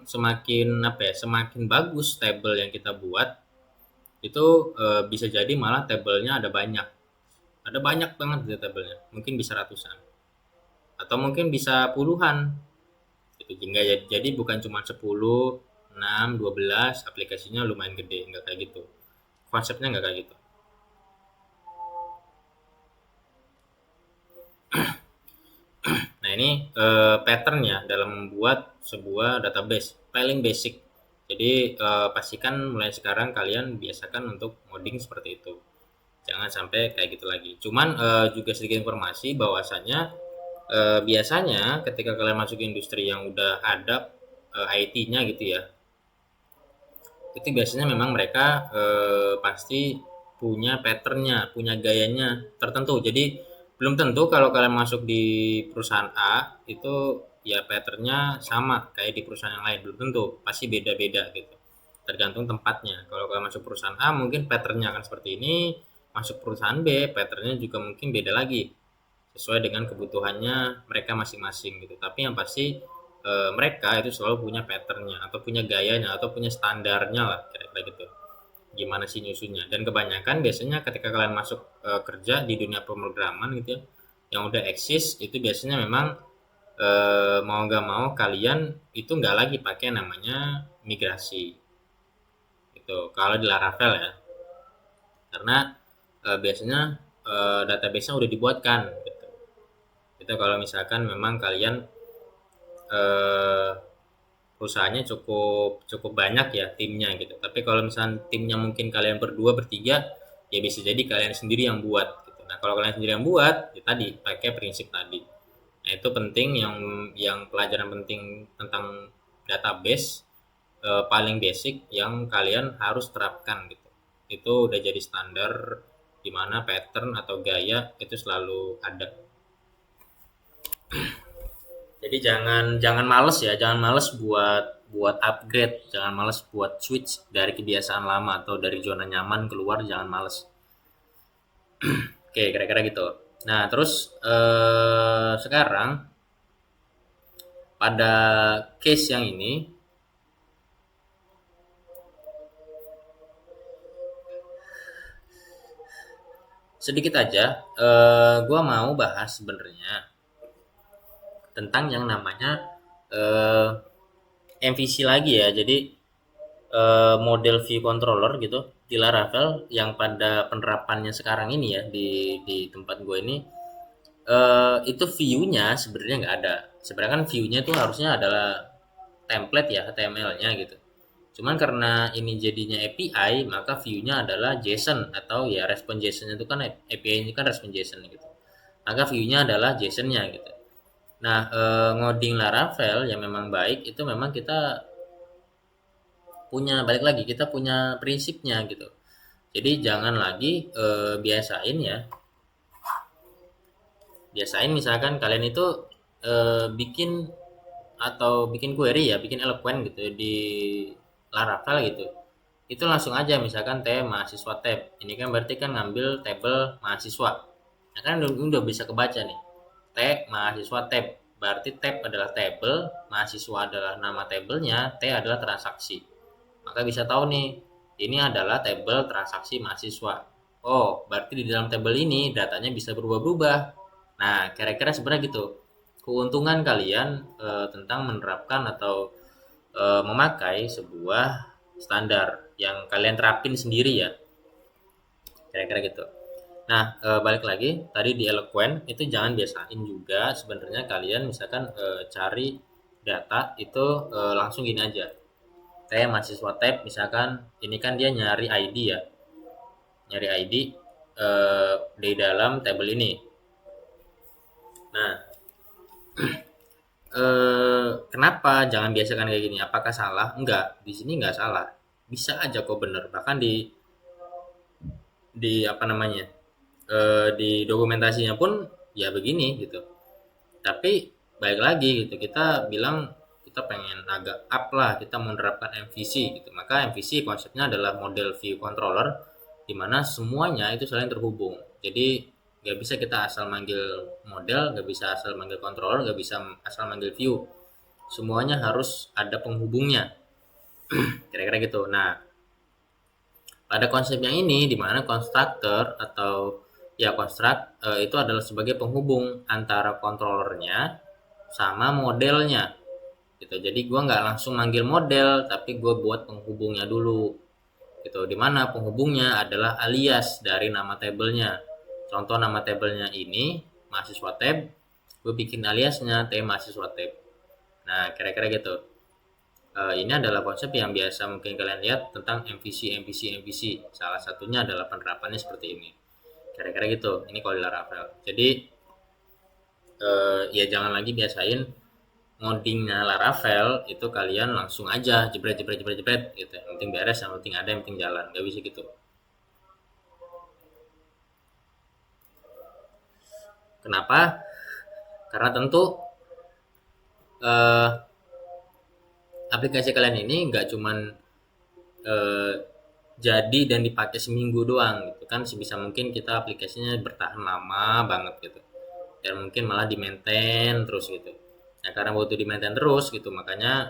semakin apa ya? Semakin bagus table yang kita buat itu bisa jadi malah tablenya ada banyak. Ada banyak banget di tablenya. Mungkin bisa ratusan atau mungkin bisa puluhan. Itu jadi bukan cuma 10, 6, 12 aplikasinya lumayan gede, nggak kayak gitu. Konsepnya nggak kayak gitu. Nah, ini patternnya dalam membuat sebuah database paling basic. Jadi pastikan mulai sekarang kalian biasakan untuk ngoding seperti itu. Jangan sampai kayak gitu lagi. Cuman juga sedikit informasi bahwasanya biasanya ketika kalian masuk industri yang udah ada IT-nya gitu ya, itu biasanya memang mereka pasti punya patternnya, punya gayanya tertentu. Jadi belum tentu kalau kalian masuk di perusahaan A itu ya patternnya sama kayak di perusahaan yang lain, belum tentu, pasti beda-beda gitu. Tergantung tempatnya. Kalau kalian masuk perusahaan A mungkin patternnya akan seperti ini, masuk perusahaan B patternnya juga mungkin beda lagi sesuai dengan kebutuhannya mereka masing-masing gitu. Tapi yang pasti mereka itu selalu punya patternnya atau punya gayanya atau punya standarnya lah kira-kira gitu. Gimana sih nyusunnya? Dan kebanyakan biasanya ketika kalian masuk kerja di dunia pemrograman gitu ya, yang udah eksis itu biasanya memang mau nggak mau kalian itu nggak lagi pakai namanya migrasi itu kalau di Laravel ya, karena biasanya database-nya udah dibuatkan gitu. Itu kalau misalkan memang kalian eh, perusahaannya cukup cukup banyak ya timnya gitu. Tapi kalau misalkan timnya mungkin kalian berdua bertiga, ya bisa jadi kalian sendiri yang buat gitu. Nah kalau kalian sendiri yang buat, ya tadi pakai prinsip tadi. Nah itu penting, yang pelajaran penting tentang database paling basic yang kalian harus terapkan gitu. Itu udah jadi standar di mana pattern atau gaya itu selalu ada. Jadi jangan jangan males ya, jangan males buat buat upgrade, jangan males buat switch dari kebiasaan lama atau dari zona nyaman keluar, jangan males. Oke, kira-kira gitu. Nah, terus sekarang pada case yang ini sedikit aja, gue mau bahas sebenarnya tentang yang namanya eh, MVC lagi ya. Jadi model view controller gitu di Laravel yang pada penerapannya sekarang ini ya di tempat gue ini, itu view-nya sebenarnya nggak ada. Sebenarnya kan view-nya itu harusnya adalah template ya, HTML-nya gitu. Cuman karena ini jadinya API, maka view-nya adalah JSON atau ya response JSON itu kan API ini kan response JSON gitu. Maka view-nya adalah JSON-nya gitu. Nah, ngoding Laravel yang memang baik itu memang kita punya, balik lagi kita punya prinsipnya gitu. Jadi jangan lagi biasain ya, biasain misalkan kalian itu bikin atau bikin query ya, bikin eloquent gitu di Laravel gitu. Itu langsung aja misalkan T mahasiswa tab. Ini kan berarti kan ngambil tabel mahasiswa. Nah, kan udah bisa kebaca nih. T mahasiswa tab. Berarti tab adalah tabel, mahasiswa adalah nama tabelnya, T adalah transaksi. Maka bisa tahu nih, ini adalah tabel transaksi mahasiswa. Oh, berarti di dalam tabel ini datanya bisa berubah-ubah. Nah, kira-kira sebenarnya gitu. Keuntungan kalian tentang menerapkan atau memakai sebuah standar yang kalian terapin sendiri ya, kira-kira gitu. Nah, balik lagi tadi di Eloquent itu jangan biasain juga sebenarnya kalian misalkan cari data itu langsung gini aja. Kayak mahasiswa tab misalkan ini kan dia nyari ID ya. Nyari ID di dalam tabel ini. Nah, kenapa jangan biasakan kayak gini? Apakah salah? Enggak, di sini enggak salah. Bisa aja kok bener. Bahkan di apa namanya? Di dokumentasinya pun ya begini gitu. Tapi baik lagi gitu, kita bilang kita pengen agak up lah, kita menerapkan MVC gitu. Maka MVC konsepnya adalah model view controller di mana semuanya itu saling terhubung. Jadi nggak bisa kita asal manggil model, nggak bisa asal manggil controller, nggak bisa asal manggil view. Semuanya harus ada penghubungnya, kira-kira gitu. Nah, pada konsep yang ini di mana constructor atau ya construct itu adalah sebagai penghubung antara controllernya sama modelnya gitu. Jadi gue nggak langsung manggil model, tapi gue buat penghubungnya dulu gitu. Dimana penghubungnya adalah alias dari nama tabelnya. Contoh nama tabelnya ini mahasiswa tab, gue bikin aliasnya T mahasiswa tab. Nah kira-kira gitu. Ini adalah konsep yang biasa mungkin kalian lihat tentang MVC, MVC, MVC. Salah satunya adalah penerapannya seperti ini. Kira-kira gitu. Ini kalau di Laravel. Jadi ya jangan lagi biasain ngodingnya Laravel itu kalian langsung aja jebret jebret jebret jebret gitu. Yang penting beres, yang penting ada, yang penting jalan. Gak bisa gitu. Kenapa? Karena tentu eh, aplikasi kalian ini nggak cuman eh, jadi dan dipakai seminggu doang gitu kan, sebisa mungkin kita aplikasinya bertahan lama banget gitu dan mungkin malah di maintain terus gitu. Nah karena butuh di maintain terus gitu, makanya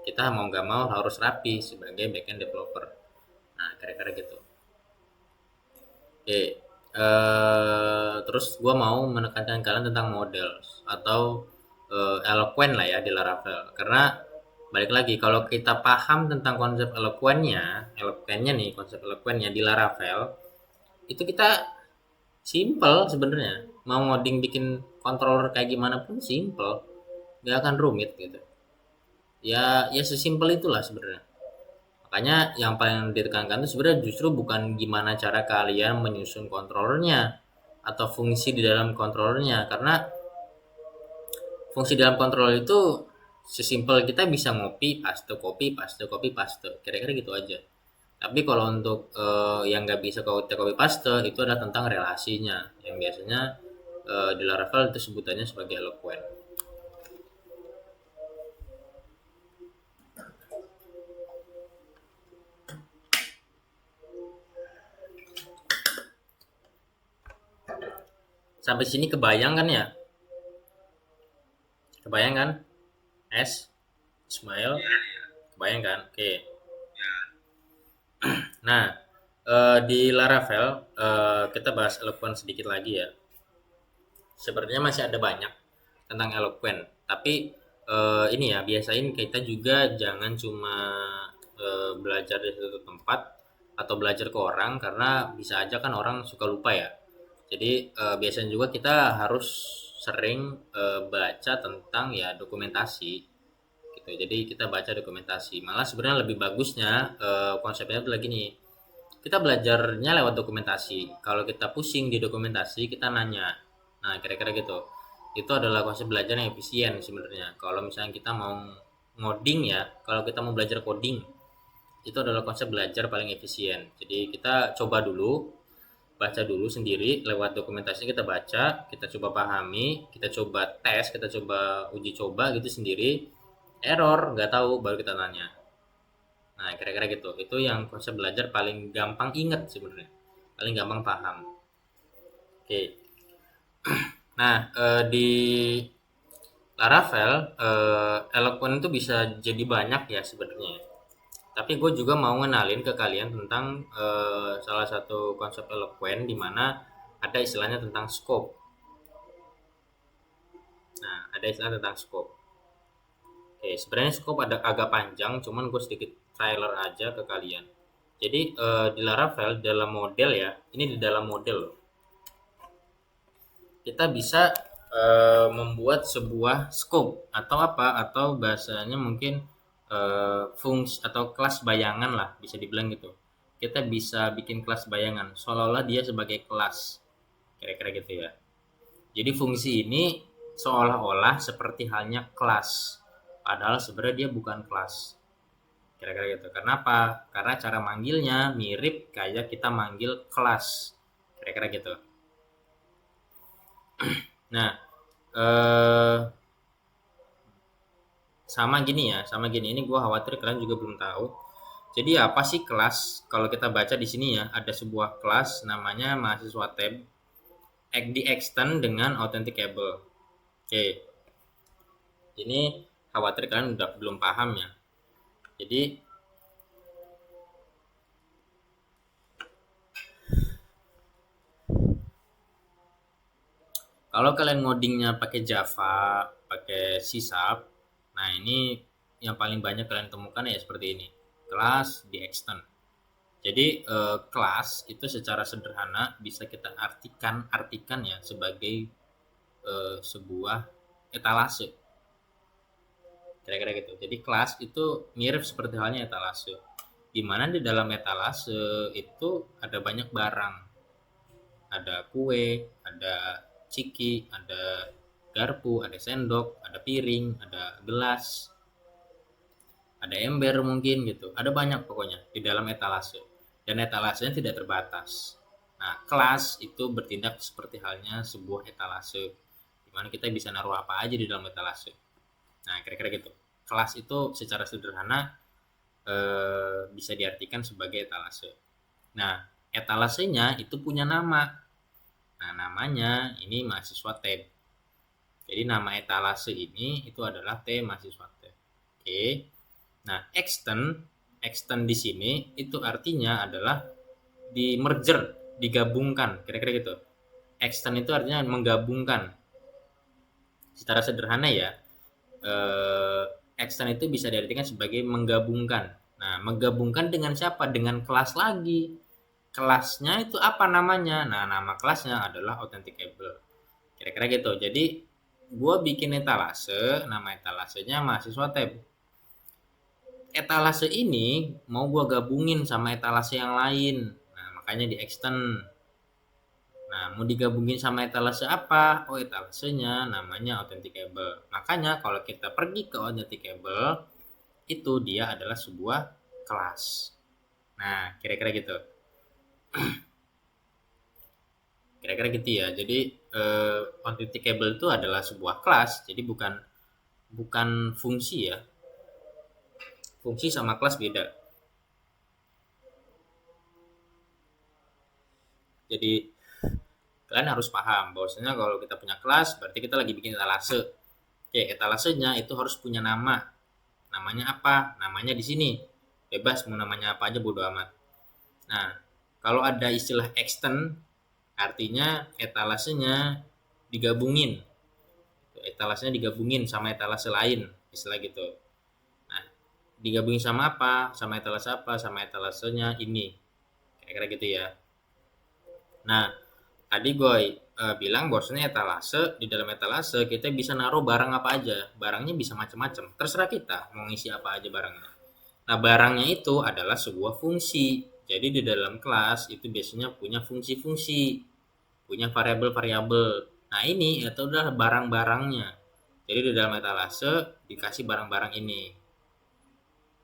kita mau nggak mau harus rapi sebagai backend developer. Nah kira-kira gitu. Oke, terus gue mau menekankan kalian tentang model atau eloquent lah ya di Laravel. Karena balik lagi kalau kita paham tentang konsep eloquentnya nih, konsep eloquentnya di Laravel itu kita simple sebenarnya. Mau ngoding bikin controller kayak gimana pun simple, nggak akan rumit gitu. Ya sesimpel itulah sebenarnya. Makanya yang paling ditekankan itu sebenarnya justru bukan gimana cara kalian menyusun kontrolernya atau fungsi di dalam kontrolernya, karena fungsi dalam controller itu sesimpel kita bisa copy paste copy paste, kira-kira gitu aja. Tapi kalau untuk yang nggak bisa copy paste itu adalah tentang relasinya, yang biasanya di Laravel itu sebutannya sebagai eloquent. Sampai sini kebayang kan ya? Kebayang kan? S, Ismail, kebayang kan? Oke. Nah, di Laravel kita bahas eloquent sedikit lagi ya. Sebenarnya masih ada banyak tentang eloquent, tapi ini ya biasain kita juga jangan cuma belajar di satu tempat atau belajar ke orang, karena bisa aja kan orang suka lupa ya. Jadi biasanya juga kita harus sering baca tentang ya dokumentasi gitu. Jadi kita baca dokumentasi. Malah sebenarnya lebih bagusnya konsepnya itu lagi nih. Kita belajarnya lewat dokumentasi. Kalau kita pusing di dokumentasi, kita nanya. Nah, kira-kira gitu. Itu adalah konsep belajar yang efisien sebenarnya. Kalau misalnya kita mau ngoding ya, kalau kita mau belajar coding, itu adalah konsep belajar paling efisien. Jadi kita coba dulu, baca dulu sendiri lewat dokumentasi, kita baca, kita coba pahami, kita coba tes, kita coba uji coba gitu sendiri. Error nggak tahu baru kita tanya. Nah, kira-kira gitu. Itu yang konsep belajar paling gampang inget sebenarnya. Paling gampang paham. Oke. Nah, di Laravel, eloquent itu bisa jadi banyak ya sebenarnya. Tapi gue juga mau ngenalin ke kalian tentang salah satu konsep eloquent di mana ada istilahnya tentang scope. Nah, ada istilah tentang scope. Oke, sebenarnya scope ada agak panjang, cuman gue sedikit trailer aja ke kalian. Jadi di Laravel dalam model ya, ini di dalam model loh. Kita bisa membuat sebuah scope atau apa, atau bahasanya mungkin fungsi atau kelas bayangan lah, bisa dibilang gitu. Kita bisa bikin kelas bayangan seolah-olah dia sebagai kelas, kira-kira gitu ya. Jadi fungsi ini seolah-olah seperti halnya kelas, padahal sebenarnya dia bukan kelas, kira-kira gitu. Kenapa? Karena cara manggilnya mirip kayak kita manggil kelas, kira-kira gitu. Nah, sama gini ini gue khawatir kalian juga belum tahu. Jadi apa sih kelas? Kalau kita baca di sini ya, ada sebuah kelas namanya mahasiswa tab, di extend dengan authenticable. Oke, ini khawatir kalian udah belum paham ya. Jadi kalau kalian ngodingnya pakai Java, pakai C#, nah ini yang paling banyak kalian temukan ya seperti ini. Kelas di extend. Jadi kelas itu secara sederhana bisa kita artikan ya sebagai sebuah etalase. Kira-kira gitu. Jadi kelas itu mirip seperti halnya etalase. Di mana di dalam etalase itu ada banyak barang. Ada kue, ada ciki, ada garpu, ada sendok, ada piring, ada gelas, ada ember mungkin gitu. Ada banyak pokoknya di dalam etalase. Dan etalasenya tidak terbatas. Nah, kelas itu bertindak seperti halnya sebuah etalase, di mana kita bisa naruh apa aja di dalam etalase. Nah, kira-kira gitu. Kelas itu secara sederhana bisa diartikan sebagai etalase. Nah, etalasenya itu punya nama. Nah, namanya ini mahasiswa tab. Jadi nama etalase ini itu adalah T mahasiswa tab. Oke. Nah, extend di sini itu artinya adalah di merger, digabungkan, kira-kira gitu. Extend itu artinya menggabungkan Secara sederhana ya, eh, extend itu bisa diartikan sebagai menggabungkan. Nah, menggabungkan dengan siapa? Dengan kelas lagi. Kelasnya itu apa namanya? Nah, nama kelasnya adalah authenticable. Kira-kira gitu. Jadi, gue bikin etalase, nama etalasenya mahasiswa tab. Etalase ini mau gue gabungin sama etalase yang lain. Nah, makanya di extend. Nah, mau digabungin sama etalase apa? Oh, etalasenya namanya authenticable. Makanya kalau kita pergi ke authenticable, itu dia adalah sebuah kelas. Nah, kira-kira gitu. Kira-kira gitu ya. Jadi authenticable itu adalah sebuah kelas. Jadi bukan bukan fungsi ya. Fungsi sama kelas beda. Jadi kalian harus paham bahwasanya kalau kita punya kelas berarti kita lagi bikin etalase. Oke, etalasenya itu harus punya nama. Namanya apa? Namanya di sini. Bebas mau namanya apa aja bodo amat. Nah, kalau ada istilah extend artinya etalasenya digabungin. Etalasenya digabungin sama etalase lain, istilah gitu. Nah, digabungin sama apa? Sama etalase apa? Sama etalasenya ini. Kira-kira gitu ya. Nah, tadi gue bilang bahwasanya etalase, di dalam etalase kita bisa naruh barang apa aja. Barangnya bisa macam-macam. Terserah kita mau ngisi apa aja barangnya. Nah, barangnya itu adalah sebuah fungsi. Jadi di dalam kelas itu biasanya punya fungsi-fungsi, punya variabel-variabel. Nah, ini itu adalah barang-barangnya. Jadi di dalam etalase dikasih barang-barang ini.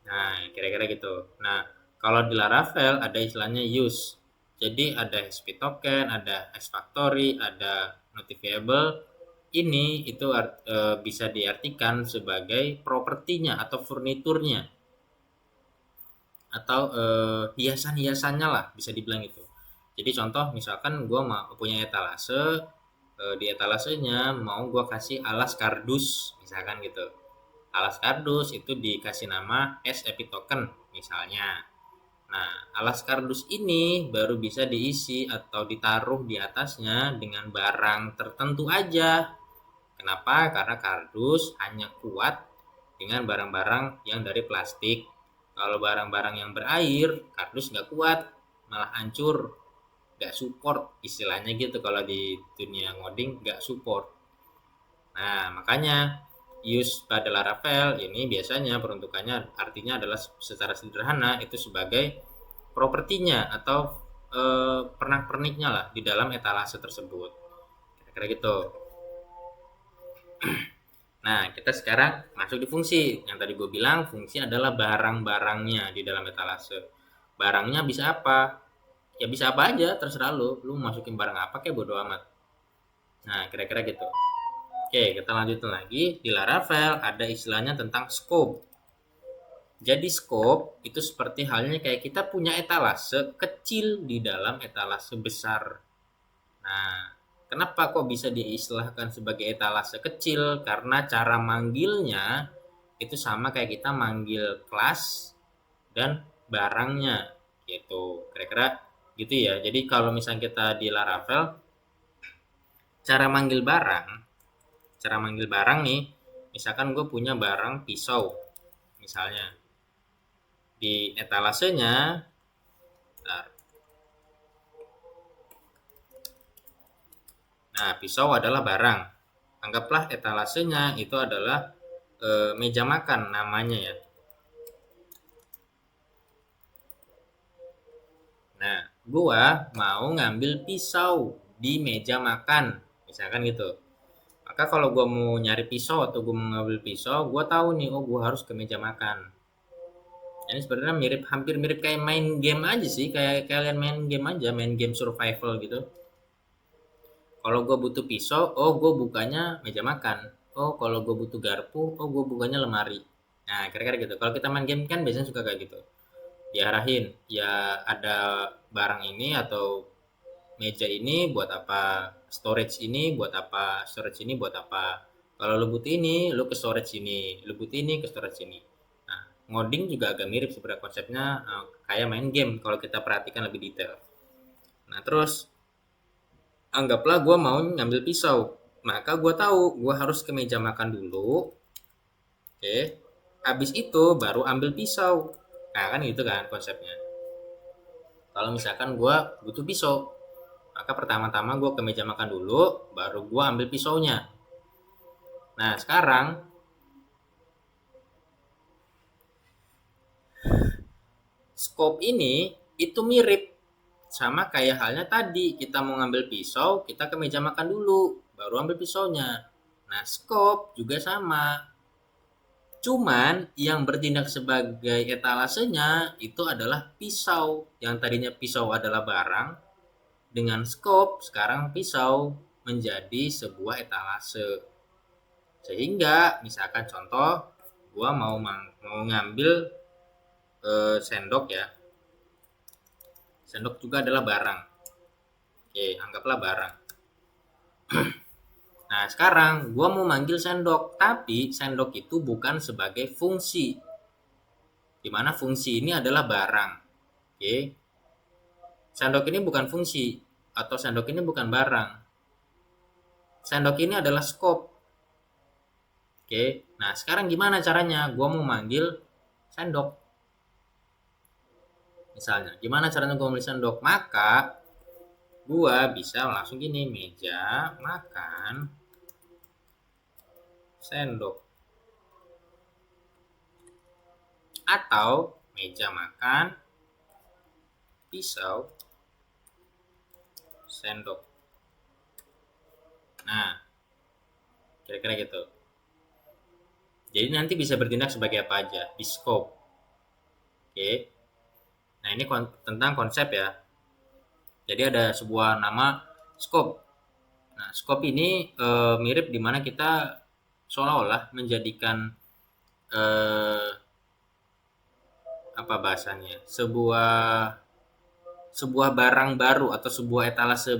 Nah, kira-kira gitu. Nah, kalau di Laravel ada istilahnya use. Jadi ada SP token, ada X factory, ada notifiable. Ini itu bisa diartikan sebagai propertinya atau furniturnya atau hiasan-hiasannya lah bisa dibilang itu. Jadi contoh misalkan gue mau punya etalase, di etalasenya mau gue kasih alas kardus misalkan gitu. Alas kardus itu dikasih nama SAP token misalnya. Nah, alas kardus ini baru bisa diisi atau ditaruh di atasnya dengan barang tertentu aja. Kenapa? Karena kardus hanya kuat dengan barang-barang yang dari plastik. Kalau barang-barang yang berair, kardus nggak kuat, malah hancur, nggak support istilahnya gitu kalau di dunia ngoding nggak support. Nah, makanya use pada Laravel ini biasanya peruntukannya artinya adalah secara sederhana itu sebagai propertinya atau pernak-perniknya lah di dalam etalase tersebut. Kira-kira gitu. Nah, kita sekarang masuk di fungsi. Yang tadi gue bilang fungsi adalah barang-barangnya di dalam etalase. Barangnya bisa apa? Ya bisa apa aja, terserah lu. Lu masukin barang apa kayak bodo amat. Nah, kira-kira gitu. Oke, kita lanjutin lagi. Di Laravel ada istilahnya tentang scope. Jadi scope itu seperti halnya kayak kita punya etalase kecil di dalam etalase besar. Nah, kenapa kok bisa diistilahkan sebagai etalase kecil? Karena cara manggilnya itu sama kayak kita manggil kelas dan barangnya gitu. Kira-kira gitu ya. Jadi kalau misalnya kita di Laravel, cara manggil barang, nih, misalkan gue punya barang pisau, misalnya di etalasenya, bentar. Nah, pisau adalah barang. Anggaplah etalasenya itu adalah meja makan namanya ya. Nah, gua mau ngambil pisau di meja makan, misalkan gitu. Maka kalau gua mau nyari pisau atau gua mau ngambil pisau, gua tahu nih, oh gua harus ke meja makan. Ini sebenarnya mirip, hampir mirip kayak main game aja sih, kayak kalian main game aja, main game survival gitu. Kalau gue butuh pisau, oh gue bukanya meja makan. Oh kalau gue butuh garpu, oh gue bukanya lemari. Nah kira-kira gitu. Kalau kita main game kan biasanya suka kayak gitu. Diarahin, ya ada barang ini atau meja ini buat apa, storage ini buat apa, storage ini buat apa. Kalau lu butuh ini, lu ke storage ini. Lu butuh ini ke storage ini. Nah, ngoding juga agak mirip sebenarnya konsepnya, kayak main game kalau kita perhatikan lebih detail. Nah terus anggaplah gue mau ngambil pisau. maka gue tahu gue harus ke meja makan dulu. Oke, habis itu baru ambil pisau. Nah kan gitu kan konsepnya. Kalau misalkan gue butuh pisau, maka pertama-tama gue ke meja makan dulu, baru gue ambil pisaunya. Nah sekarang scope ini itu mirip sama kayak halnya tadi, kita mau ngambil pisau, kita ke meja makan dulu, baru ambil pisaunya. Nah, scope juga sama. Cuman yang bertindak sebagai etalasenya itu adalah pisau. Yang tadinya pisau adalah barang, dengan scope sekarang pisau menjadi sebuah etalase. Sehingga misalkan contoh, gua mau ngambil sendok ya. Sendok juga adalah barang. Oke, anggaplah barang. Nah, sekarang gua mau manggil sendok, tapi sendok itu bukan sebagai fungsi. Dimana fungsi ini adalah barang. Oke. Sendok ini bukan fungsi atau sendok ini bukan barang. Sendok ini adalah scope. Oke. Nah, sekarang gimana caranya? Gua mau manggil sendok. Misalnya, gimana caranya gua manggil sendok? Maka gua bisa langsung gini, meja makan sendok. Atau meja makan pisau sendok. Nah, kira-kira gitu. Jadi nanti bisa bertindak sebagai apa aja di scope. Oke. Nah, ini tentang konsep ya. Jadi ada sebuah nama scope. Nah, scope ini mirip dimana kita seolah-olah menjadikan apa bahasanya? Sebuah barang baru atau sebuah etalase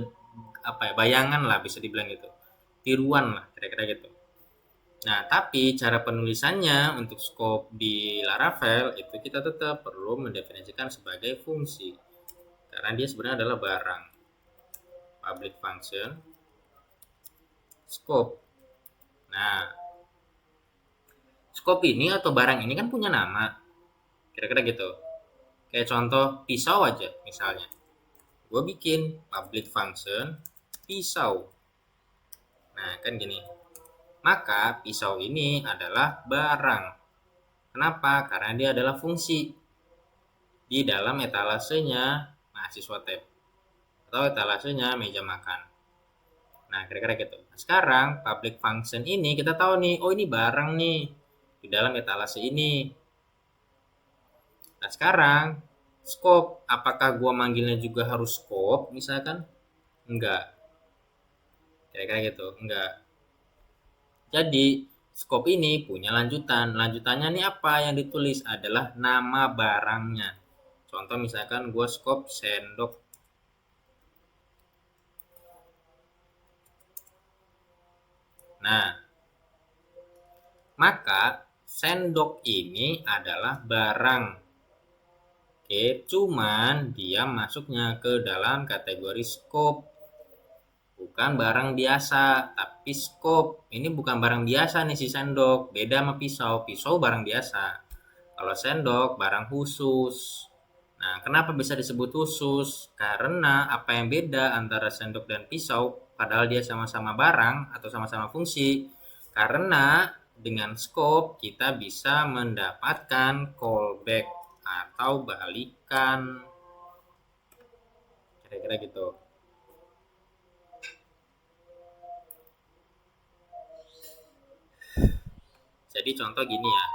apa ya? Bayangan lah bisa dibilang gitu. Tiruan lah kira-kira gitu. Nah, tapi cara penulisannya untuk scope di Laravel itu kita tetap perlu mendefinisikan sebagai fungsi. Karena dia sebenarnya adalah barang. Public function scope. Nah, scope ini atau barang ini kan punya nama. Kira-kira gitu. Kayak contoh pisau aja misalnya. Gue bikin public function pisau. Nah, kan gini. Maka pisau ini adalah barang. Kenapa? Karena dia adalah fungsi di dalam etalasenya mahasiswa tab atau etalasenya meja makan. Nah, kira-kira gitu. Nah, sekarang public function ini kita tahu nih, oh ini barang nih di dalam etalase ini. Nah, sekarang scope, apakah gua manggilnya juga harus scope misalkan? Enggak. Kira-kira gitu, enggak. Jadi, scope ini punya lanjutan. Lanjutannya nih apa yang ditulis adalah nama barangnya. Contoh misalkan gua scope sendok. Nah, maka sendok ini adalah barang. Oke, cuman dia masuknya ke dalam kategori scope. Bukan barang biasa, tapi scope. Ini bukan barang biasa nih si sendok. Beda sama pisau. Pisau barang biasa. Kalau sendok barang khusus. Nah, kenapa bisa disebut khusus? Karena apa yang beda antara sendok dan pisau, padahal dia sama-sama barang atau sama-sama fungsi. Karena dengan scope kita bisa mendapatkan callback atau balikan. Kira-kira gitu. Jadi contoh gini ya.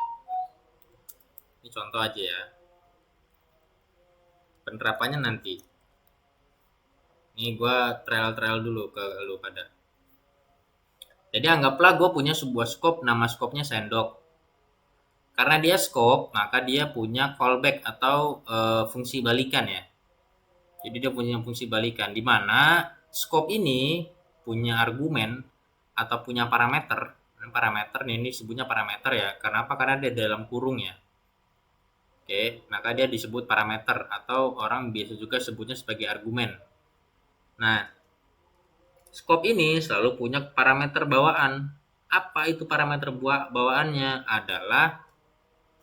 Ini contoh aja ya. Penerapannya nanti. Ini gue trial dulu ke lu pada. Jadi anggaplah gue punya sebuah scope, nama scope-nya sendok. Karena dia scope, maka dia punya callback atau fungsi balikan ya. Jadi dia punya fungsi balikan, di mana scope ini punya argumen atau punya parameter. Parameter ini disebutnya parameter ya. Kenapa? Karena dia dalam kurung ya. Oke, maka dia disebut parameter atau orang biasa juga sebutnya sebagai argumen. Nah, Scope ini selalu punya parameter bawaan. Apa itu parameter bawaannya? Adalah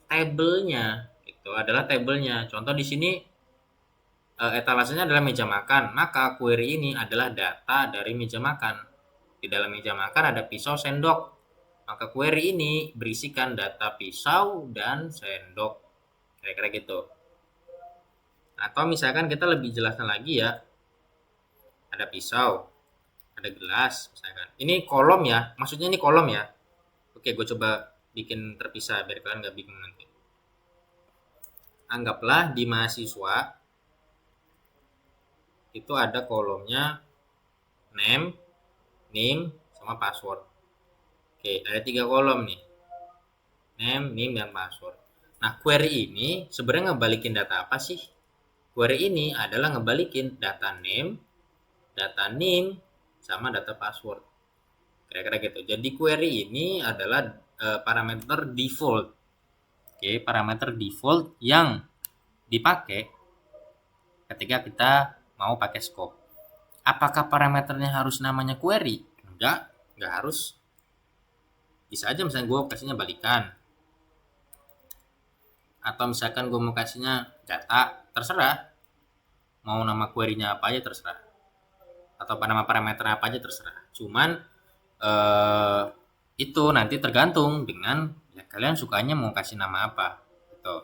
tabelnya. Itu adalah tabelnya. Contoh di sini etalasenya adalah meja makan, maka query ini adalah data dari meja makan. Di dalam meja makan ada pisau, sendok. Maka query ini berisikan data pisau dan sendok. Kira-kira gitu. Atau misalkan kita lebih jelaskan lagi ya, ada pisau, ada gelas, misalkan. Ini kolom ya, maksudnya ini kolom ya. Oke, gue coba bikin terpisah biar kalian nggak bingung nanti. Anggaplah di mahasiswa itu ada kolomnya name, sama password. Oke, ada 3 kolom nih. Name, dan password. Nah, query ini sebenarnya ngebalikin data apa sih? Query ini adalah ngebalikin data name, sama data password. Kira-kira gitu. Jadi query ini adalah parameter default. Oke, parameter default yang dipakai ketika kita mau pakai scope. Apakah parameternya harus namanya query? Enggak harus. Bisa aja misalnya gue kasihnya balikan. Atau misalkan gue mau kasihnya data, terserah. Mau nama query-nya apa aja terserah. Atau nama parameter apa aja terserah. Cuman itu nanti tergantung dengan ya, kalian sukanya mau kasih nama apa gitu.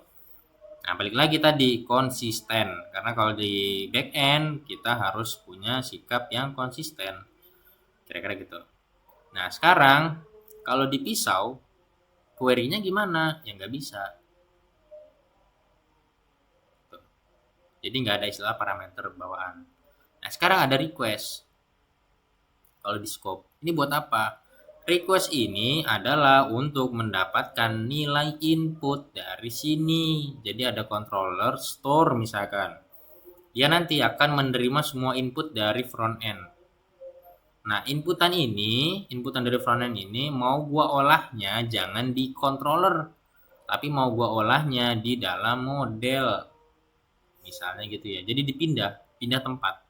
Nah, balik lagi tadi konsisten, karena kalau di back end kita harus punya sikap yang konsisten, kira-kira gitu. Nah, sekarang kalau di pisau query-nya gimana? Ya nggak bisa. Jadi nggak ada istilah parameter bawaan. Nah, sekarang ada request. Kalau di scope, ini buat apa? Request ini adalah untuk mendapatkan nilai input dari sini. Jadi ada controller store misalkan. Dia nanti akan menerima semua input dari front end. Nah, inputan dari front end ini mau gua olahnya jangan di controller, tapi mau gua olahnya di dalam model. Misalnya gitu ya. Jadi pindah tempat.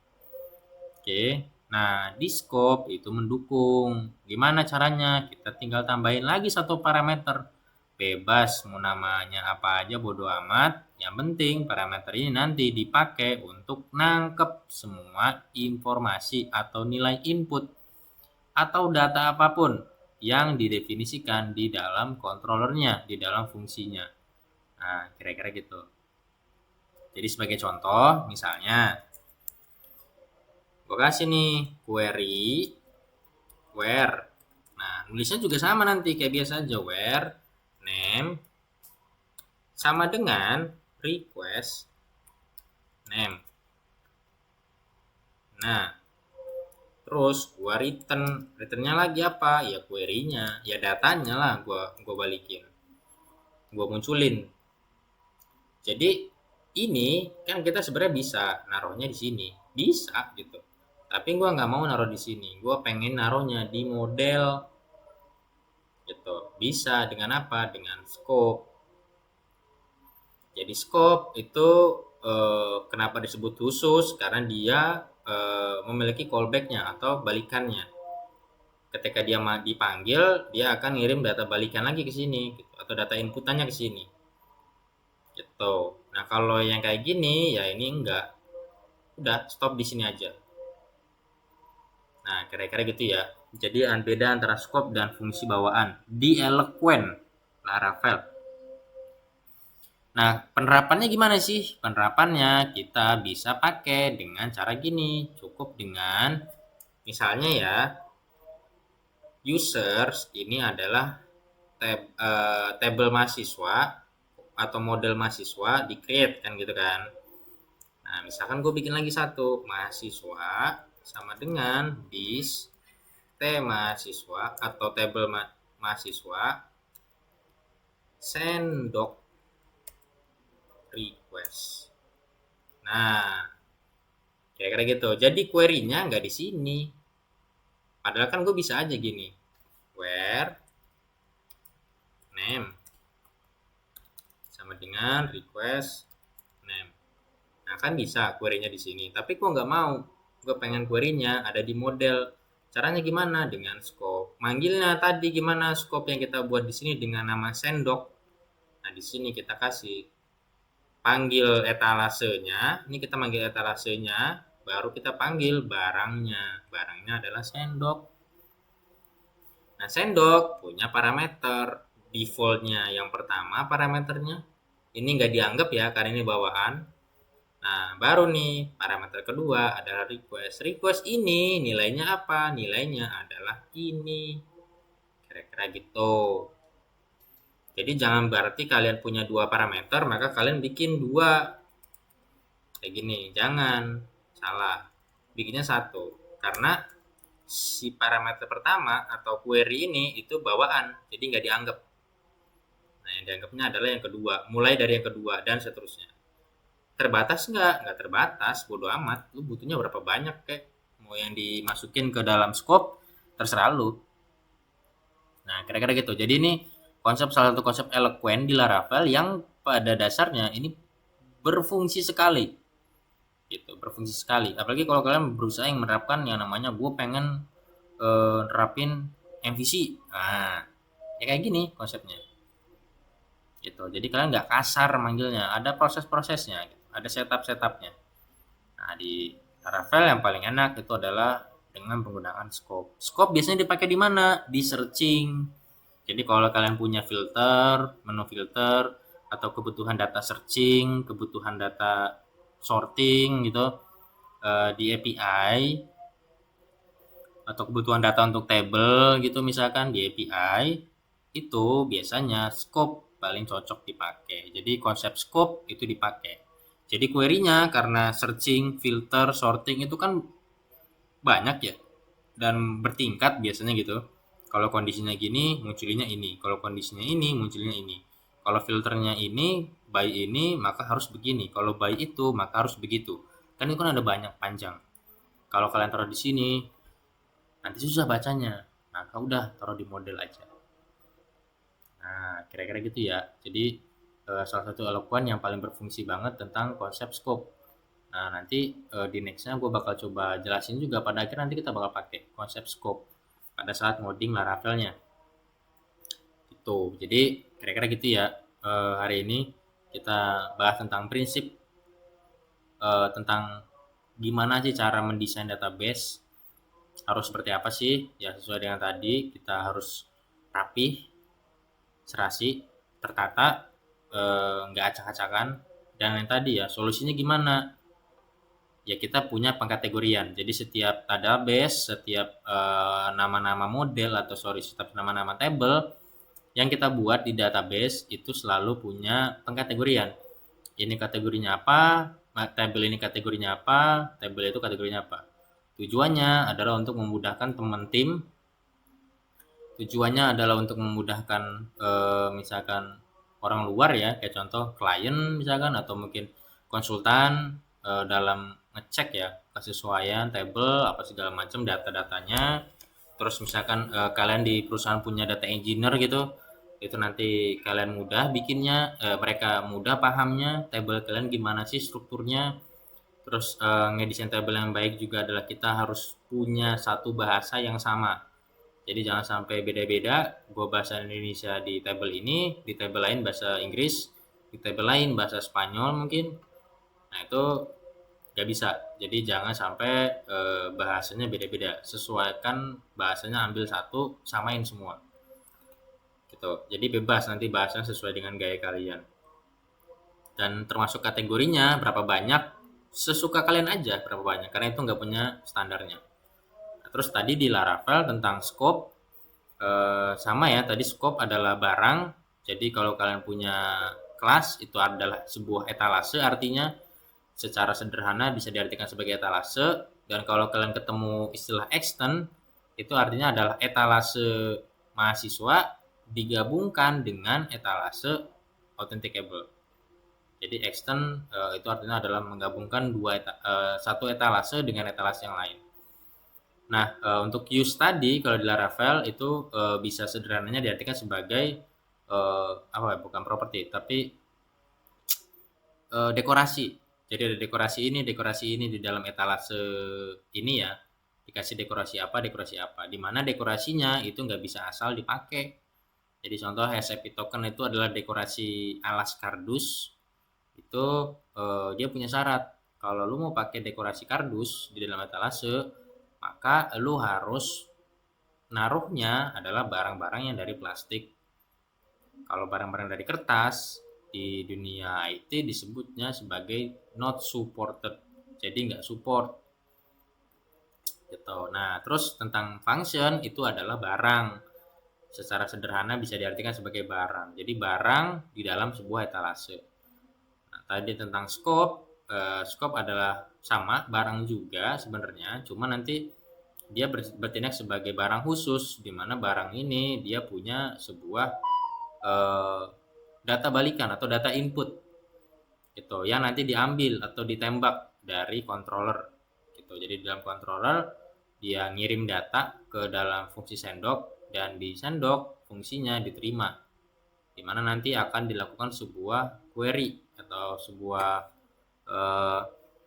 Oke. Nah, di scope itu mendukung. Gimana caranya? Kita tinggal tambahin lagi satu parameter. Bebas, mau namanya apa aja bodo amat. Yang penting parameter ini nanti dipakai untuk nangkep semua informasi atau nilai input atau data apapun yang didefinisikan di dalam controllernya, di dalam fungsinya. Nah, kira-kira gitu. Jadi sebagai contoh, misalnya gue kasih nih query where. Nah, nulisnya juga sama nanti kayak biasa aja, where name sama dengan request name. Nah, terus gua returnnya lagi apa? Ya query-nya, ya datanya lah gua balikin. Gua munculin. Jadi ini kan kita sebenarnya bisa naruhnya di sini, bisa gitu. Tapi gue nggak mau naruh di sini, gue pengen naruhnya di model gitu. Bisa dengan apa? Dengan scope. Jadi scope itu kenapa disebut khusus? Karena dia memiliki callbacknya atau balikannya. Ketika dia dipanggil, dia akan ngirim data balikan lagi ke sini gitu, atau data inputannya ke sini gitu. Nah, kalau yang kayak gini ya ini enggak, udah stop di sini aja. Nah, kira-kira gitu ya. Jadi beda antara scope dan fungsi bawaan di Eloquent Laravel. Nah, penerapannya gimana sih? Penerapannya kita bisa pakai dengan cara gini. Cukup dengan misalnya ya, users ini adalah table mahasiswa atau model mahasiswa di create kan gitu kan. Nah, misalkan gue bikin lagi satu mahasiswa sama dengan this mahasiswa atau table mahasiswa sendok request. Nah, kira-kira gitu. Jadi query-nya nggak di sini. Padahal kan gue bisa aja gini. Where name sama dengan request name. Nah, kan bisa query-nya di sini. Tapi gue nggak mau. Gue pengen query-nya ada di model. Caranya gimana? Dengan scope. Manggilnya tadi gimana? Scope yang kita buat di sini dengan nama sendok. Nah, di sini kita kasih panggil etalasenya. Ini kita manggil etalasenya, baru kita panggil barangnya. Barangnya adalah sendok. Nah, sendok punya parameter. Defaultnya yang pertama parameternya. Ini nggak dianggap ya, karena ini bawaan. Nah, baru nih parameter kedua adalah request. Request ini nilainya apa? Nilainya adalah ini. Kira-kira gitu. Jadi jangan berarti kalian punya dua parameter, maka kalian bikin dua. Kayak gini. Jangan. Salah. Bikinnya satu. Karena si parameter pertama atau query ini itu bawaan. Jadi nggak dianggap. Nah, yang dianggapnya adalah yang kedua. Mulai dari yang kedua dan seterusnya. Terbatas nggak terbatas, bodo amat. Lu butuhnya berapa banyak kek, mau yang dimasukin ke dalam scope terserah lu. Nah, kira-kira gitu. Jadi ini salah satu konsep eloquent di Laravel yang pada dasarnya ini berfungsi sekali gitu, berfungsi sekali. Apalagi kalau kalian berusaha yang menerapkan yang namanya gue pengen nerapin MVC. Nah, ya kayak gini konsepnya gitu. Jadi kalian nggak kasar manggilnya, ada proses-prosesnya gitu. Ada setup-setupnya. Nah, di Laravel yang paling enak itu adalah dengan penggunaan scope. Scope biasanya dipakai di mana? Di searching. Jadi kalau kalian punya filter, menu filter, atau kebutuhan data searching, kebutuhan data sorting gitu di API, atau kebutuhan data untuk table gitu misalkan di API, itu biasanya scope paling cocok dipakai. Jadi konsep scope itu dipakai. Jadi query-nya karena searching, filter, sorting itu kan banyak ya dan bertingkat biasanya gitu. Kalau kondisinya gini, munculnya ini. Kalau kondisinya ini, munculnya ini. Kalau filternya ini, by ini, maka harus begini. Kalau by itu, maka harus begitu. Kan itu kan ada banyak panjang. Kalau kalian taruh di sini, nanti susah bacanya. Nah, kau udah taruh di model aja. Nah, kira-kira gitu ya. Jadi salah satu eloquent yang paling berfungsi banget tentang konsep scope. Nah, nanti di nextnya gue bakal coba jelasin juga. Pada akhir nanti kita bakal pakai konsep scope pada saat ngoding Laravelnya. Gitu. Jadi kira-kira gitu ya. Hari ini kita bahas tentang prinsip tentang gimana sih cara mendesain database, harus seperti apa sih? Ya sesuai dengan tadi, kita harus rapih, serasi, tertata, nggak acak-acakan, dan yang tadi ya solusinya gimana? Ya kita punya pengkategorian. Jadi setiap database, setiap nama-nama model atau setiap nama-nama table yang kita buat di database itu selalu punya pengkategorian. Ini kategorinya apa, table ini kategorinya apa, table itu kategorinya apa. Tujuannya adalah untuk memudahkan teman tim. Tujuannya adalah untuk memudahkan misalkan orang luar ya, kayak contoh klien misalkan atau mungkin konsultan dalam ngecek ya kesesuaian table apa segala macam data-datanya. Terus misalkan kalian di perusahaan punya data engineer gitu, itu nanti kalian mudah bikinnya, mereka mudah pahamnya table kalian gimana sih strukturnya. Terus ngedesain table yang baik juga adalah kita harus punya satu bahasa yang sama. Jadi jangan sampai beda-beda, gue bahasa Indonesia di table ini, di table lain bahasa Inggris, di table lain bahasa Spanyol mungkin. Nah itu gak bisa. Jadi jangan sampai bahasanya beda-beda. Sesuaikan bahasanya, ambil satu, samain semua. Gitu. Jadi bebas nanti bahasanya sesuai dengan gaya kalian. Dan termasuk kategorinya berapa banyak, sesuka kalian aja berapa banyak. Karena itu nggak punya standarnya. Terus tadi di Laravel tentang scope sama ya, tadi scope adalah barang. Jadi kalau kalian punya kelas itu adalah sebuah etalase, artinya secara sederhana bisa diartikan sebagai etalase. Dan kalau kalian ketemu istilah extend itu artinya adalah etalase mahasiswa digabungkan dengan etalase authenticable. Jadi extend itu artinya adalah menggabungkan satu etalase dengan etalase yang lain. Nah, untuk use tadi kalau di Laravel itu bisa sederhananya diartikan sebagai apa ya, bukan properti tapi dekorasi. Jadi ada dekorasi ini di dalam etalase ini ya. dikasih dekorasi apa, dimana dekorasinya itu nggak bisa asal dipakai. Jadi contoh SCP token itu adalah dekorasi alas kardus, itu dia punya syarat. Kalau lu mau pakai dekorasi kardus di dalam etalase, maka lu harus naruhnya adalah barang-barang yang dari plastik. Kalau barang-barang dari kertas, di dunia IT disebutnya sebagai not supported. Jadi nggak support gitu. Nah, terus tentang function itu adalah barang. Secara sederhana bisa diartikan sebagai barang. Jadi barang di dalam sebuah etalase. Nah, tadi tentang scope, scope adalah sama barang juga sebenarnya, cuma nanti dia bertindak sebagai barang khusus, di mana barang ini dia punya sebuah eh, data balikan atau data input gitu yang nanti diambil atau ditembak dari controller gitu. Jadi dalam controller dia ngirim data ke dalam fungsi sendok, dan di sendok fungsinya diterima, di mana nanti akan dilakukan sebuah query atau sebuah eh,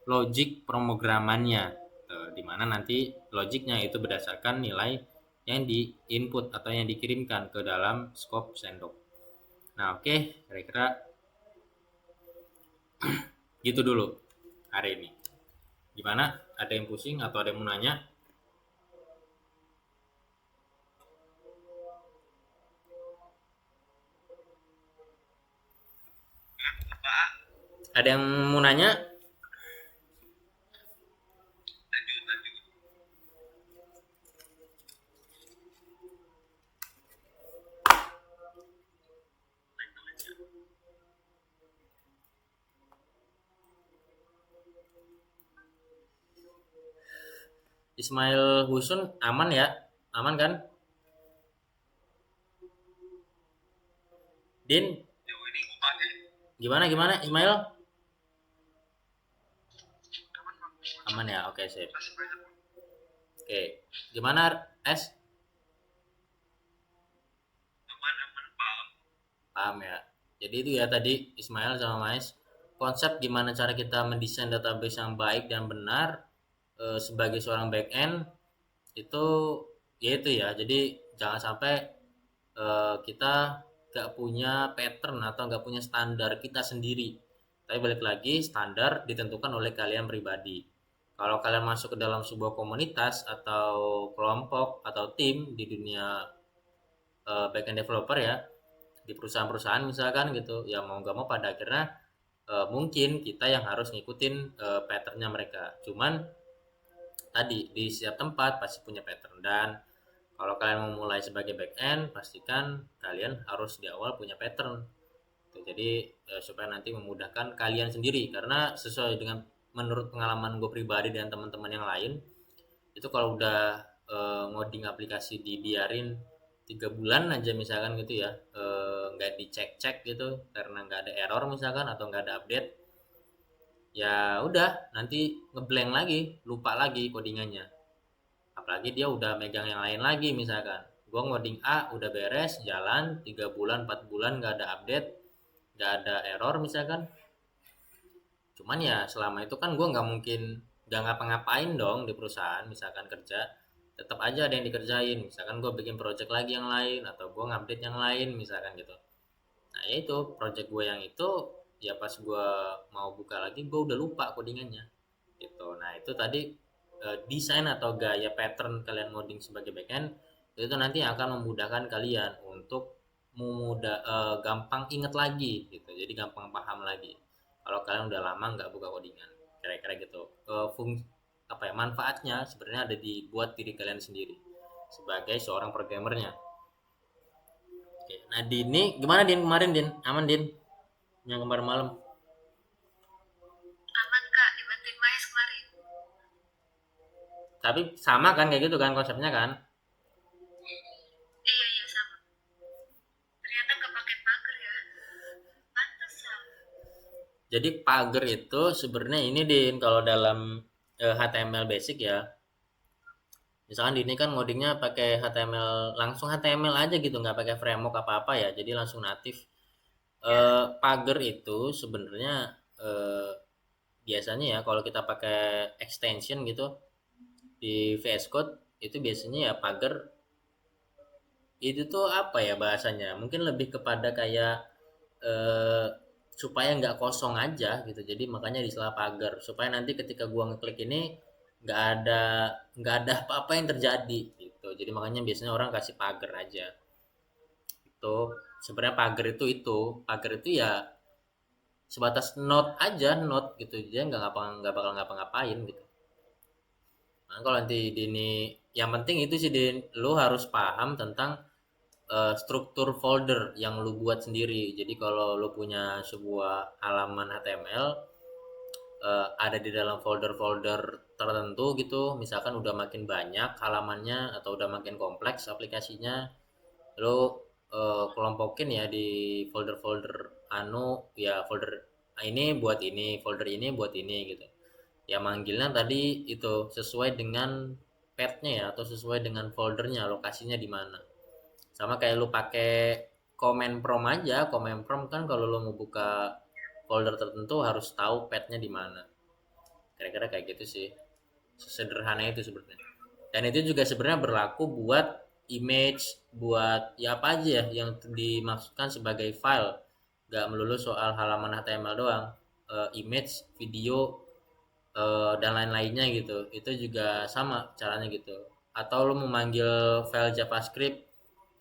logic pemrogramannya, di mana nanti logiknya itu berdasarkan nilai yang di input atau yang dikirimkan ke dalam scope sendok. Nah, oke, kira-kira gitu dulu hari ini. Gimana? Ada yang pusing atau ada yang mau nanya? Ada yang mau nanya? Ismail Husun aman ya? Aman kan? Din, gimana gimana Ismail? Aman ya? Oke, sip. Oke. Gimana S? Paham ya? Jadi itu ya tadi Ismail sama Mais, konsep gimana cara kita mendesain database yang baik dan benar sebagai seorang back end itu ya itu ya. Jadi jangan sampai kita gak punya pattern atau gak punya standar kita sendiri. Tapi balik lagi, standar ditentukan oleh kalian pribadi. Kalau kalian masuk ke dalam sebuah komunitas atau kelompok atau tim di dunia backend developer ya, di perusahaan-perusahaan misalkan gitu, ya mau nggak mau pada akhirnya mungkin kita yang harus ngikutin patternnya mereka. Cuman tadi di setiap tempat pasti punya pattern, dan kalau kalian mau mulai sebagai back end, pastikan kalian harus di awal punya pattern. Jadi supaya nanti memudahkan kalian sendiri, karena sesuai dengan menurut pengalaman gue pribadi dan teman-teman yang lain, itu kalau udah ngoding aplikasi dibiarin 3 bulan aja misalkan gitu ya, nggak dicek-cek gitu karena nggak ada error misalkan atau nggak ada update, ya udah nanti ngeblank lagi, lupa lagi codingannya. Apalagi dia udah megang yang lain lagi, misalkan gue ngoding A udah beres jalan 3 bulan 4 bulan nggak ada update, nggak ada error misalkan. Cuman ya selama itu kan gue nggak mungkin nggak ngapa-ngapain dong di perusahaan, misalkan kerja tetap aja ada yang dikerjain, misalkan gue bikin project lagi yang lain atau gue ngupdate yang lain misalkan gitu. Nah ya itu project gue yang itu, ya pas gue mau buka lagi gue udah lupa codingannya gitu. Nah itu tadi desain atau gaya pattern kalian ngoding sebagai backend itu nanti akan memudahkan kalian untuk gampang inget lagi gitu, jadi gampang paham lagi kalau kalian udah lama nggak buka codingan, kira-kira gitu. Apa ya, manfaatnya sebenarnya ada dibuat diri kalian sendiri sebagai seorang programmernya. Oke, nah Dini gimana Din kemarin Din, aman Din yang kemarin malam? Aman Kak, dibantuin Mas kemarin. Tapi sama kan kayak gitu kan konsepnya kan? Iya iya sama. Ternyata nggak pakai pagar ya. Pantesan. Jadi pagar itu sebenarnya ini Din, kalau dalam HTML basic ya. Misalkan Dini kan ngodingnya pakai HTML, langsung HTML aja gitu, nggak pakai framework apa-apa ya. Jadi langsung natif. Ya. Pagar itu sebenarnya biasanya ya kalau kita pakai extension gitu, Di VS Code itu biasanya ya pagar itu tuh apa ya bahasanya? Mungkin lebih kepada kayak eh, supaya nggak kosong aja gitu. Jadi makanya istilah pagar supaya nanti ketika gua ngeklik ini nggak ada nggak ada apa-apa yang terjadi gitu. Jadi makanya biasanya orang kasih pagar aja. Itu sebenarnya pagar itu ya sebatas note aja note gitu. Dia nggak bakal ngapa-ngapain gitu. Nah, kalau nanti Dini, yang penting itu sih Din, lu harus paham tentang struktur folder yang lu buat sendiri. Jadi kalau lu punya sebuah halaman HTML ada di dalam folder-folder tertentu gitu, misalkan udah makin banyak halamannya atau udah makin kompleks aplikasinya, lu kelompokin ya di folder-folder anu ya folder ini, folder ini buat ini gitu. Ya manggilnya tadi itu sesuai dengan path-nya ya atau sesuai dengan foldernya, lokasinya di mana. Sama kayak lu pakai command prompt aja. Command prompt kan kalau lu mau buka folder tertentu harus tahu path-nya di mana. Kira-kira kayak gitu sih. Sederhana itu sebenarnya. Dan itu juga sebenarnya berlaku buat image, buat ya apa aja ya yang dimaksudkan sebagai file. Gak melulu soal halaman HTML doang. Image, video, dan lain-lainnya gitu. Itu juga sama caranya gitu. Atau lu memanggil file JavaScript,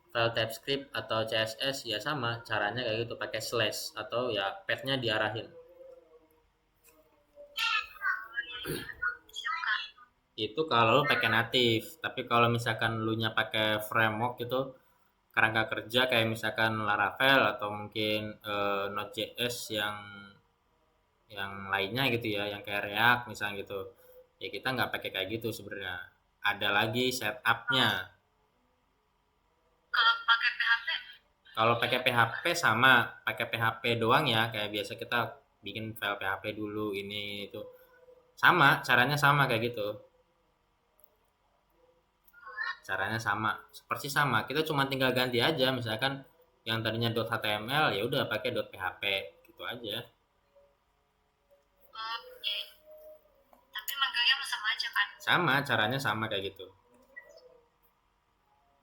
file TypeScript atau CSS ya sama caranya kayak gitu pakai slash atau ya path-nya diarahin. Oh iya iya. Siap Kak. Itu kalau lu pakai native, tapi kalau misalkan lu nya pakai framework gitu kerangka kerja kayak misalkan Laravel atau mungkin Node.js yang lainnya gitu ya, yang kayak React misalnya gitu. Ya kita nggak pakai kayak gitu sebenarnya. Ada lagi setupnya. Kalau pakai PHP, Kalau pakai PHP sama, pakai PHP doang ya, kayak biasa kita bikin file PHP dulu ini itu. Sama, caranya sama kayak gitu. Caranya sama, seperti sama. Kita cuma tinggal ganti aja, misalkan yang tadinya .html ya udah pakai .php gitu aja. oh iya. Tapi manggilnya sama aja kan? Sama, caranya sama kayak gitu.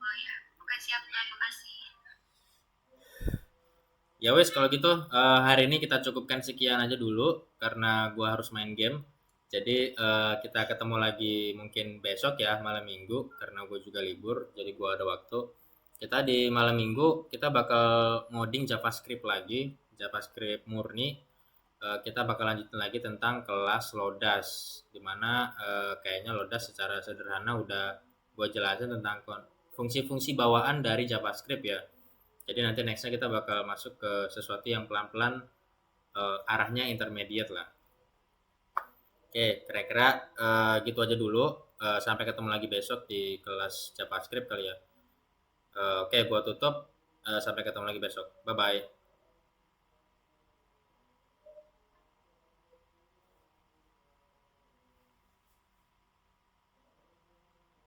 Oh iya. Oke siap Kak, makasih. Ya wes kalau gitu hari ini kita cukupkan sekian aja dulu karena gua harus main game. Jadi kita ketemu lagi mungkin besok ya malam minggu karena gue juga libur jadi gua ada waktu. Kita di malam minggu kita bakal ngoding JavaScript lagi, JavaScript murni. Kita bakal lanjutin lagi tentang kelas Lodas dimana kayaknya Lodas secara sederhana udah gua jelasin tentang fungsi-fungsi bawaan dari JavaScript ya. Jadi nanti nextnya kita bakal masuk ke sesuatu yang pelan-pelan arahnya intermediate lah. Oke, kira-kira gitu aja dulu. Sampai ketemu lagi besok di kelas JavaScript kali ya. Oke, gua tutup. Sampai ketemu lagi besok. Bye bye.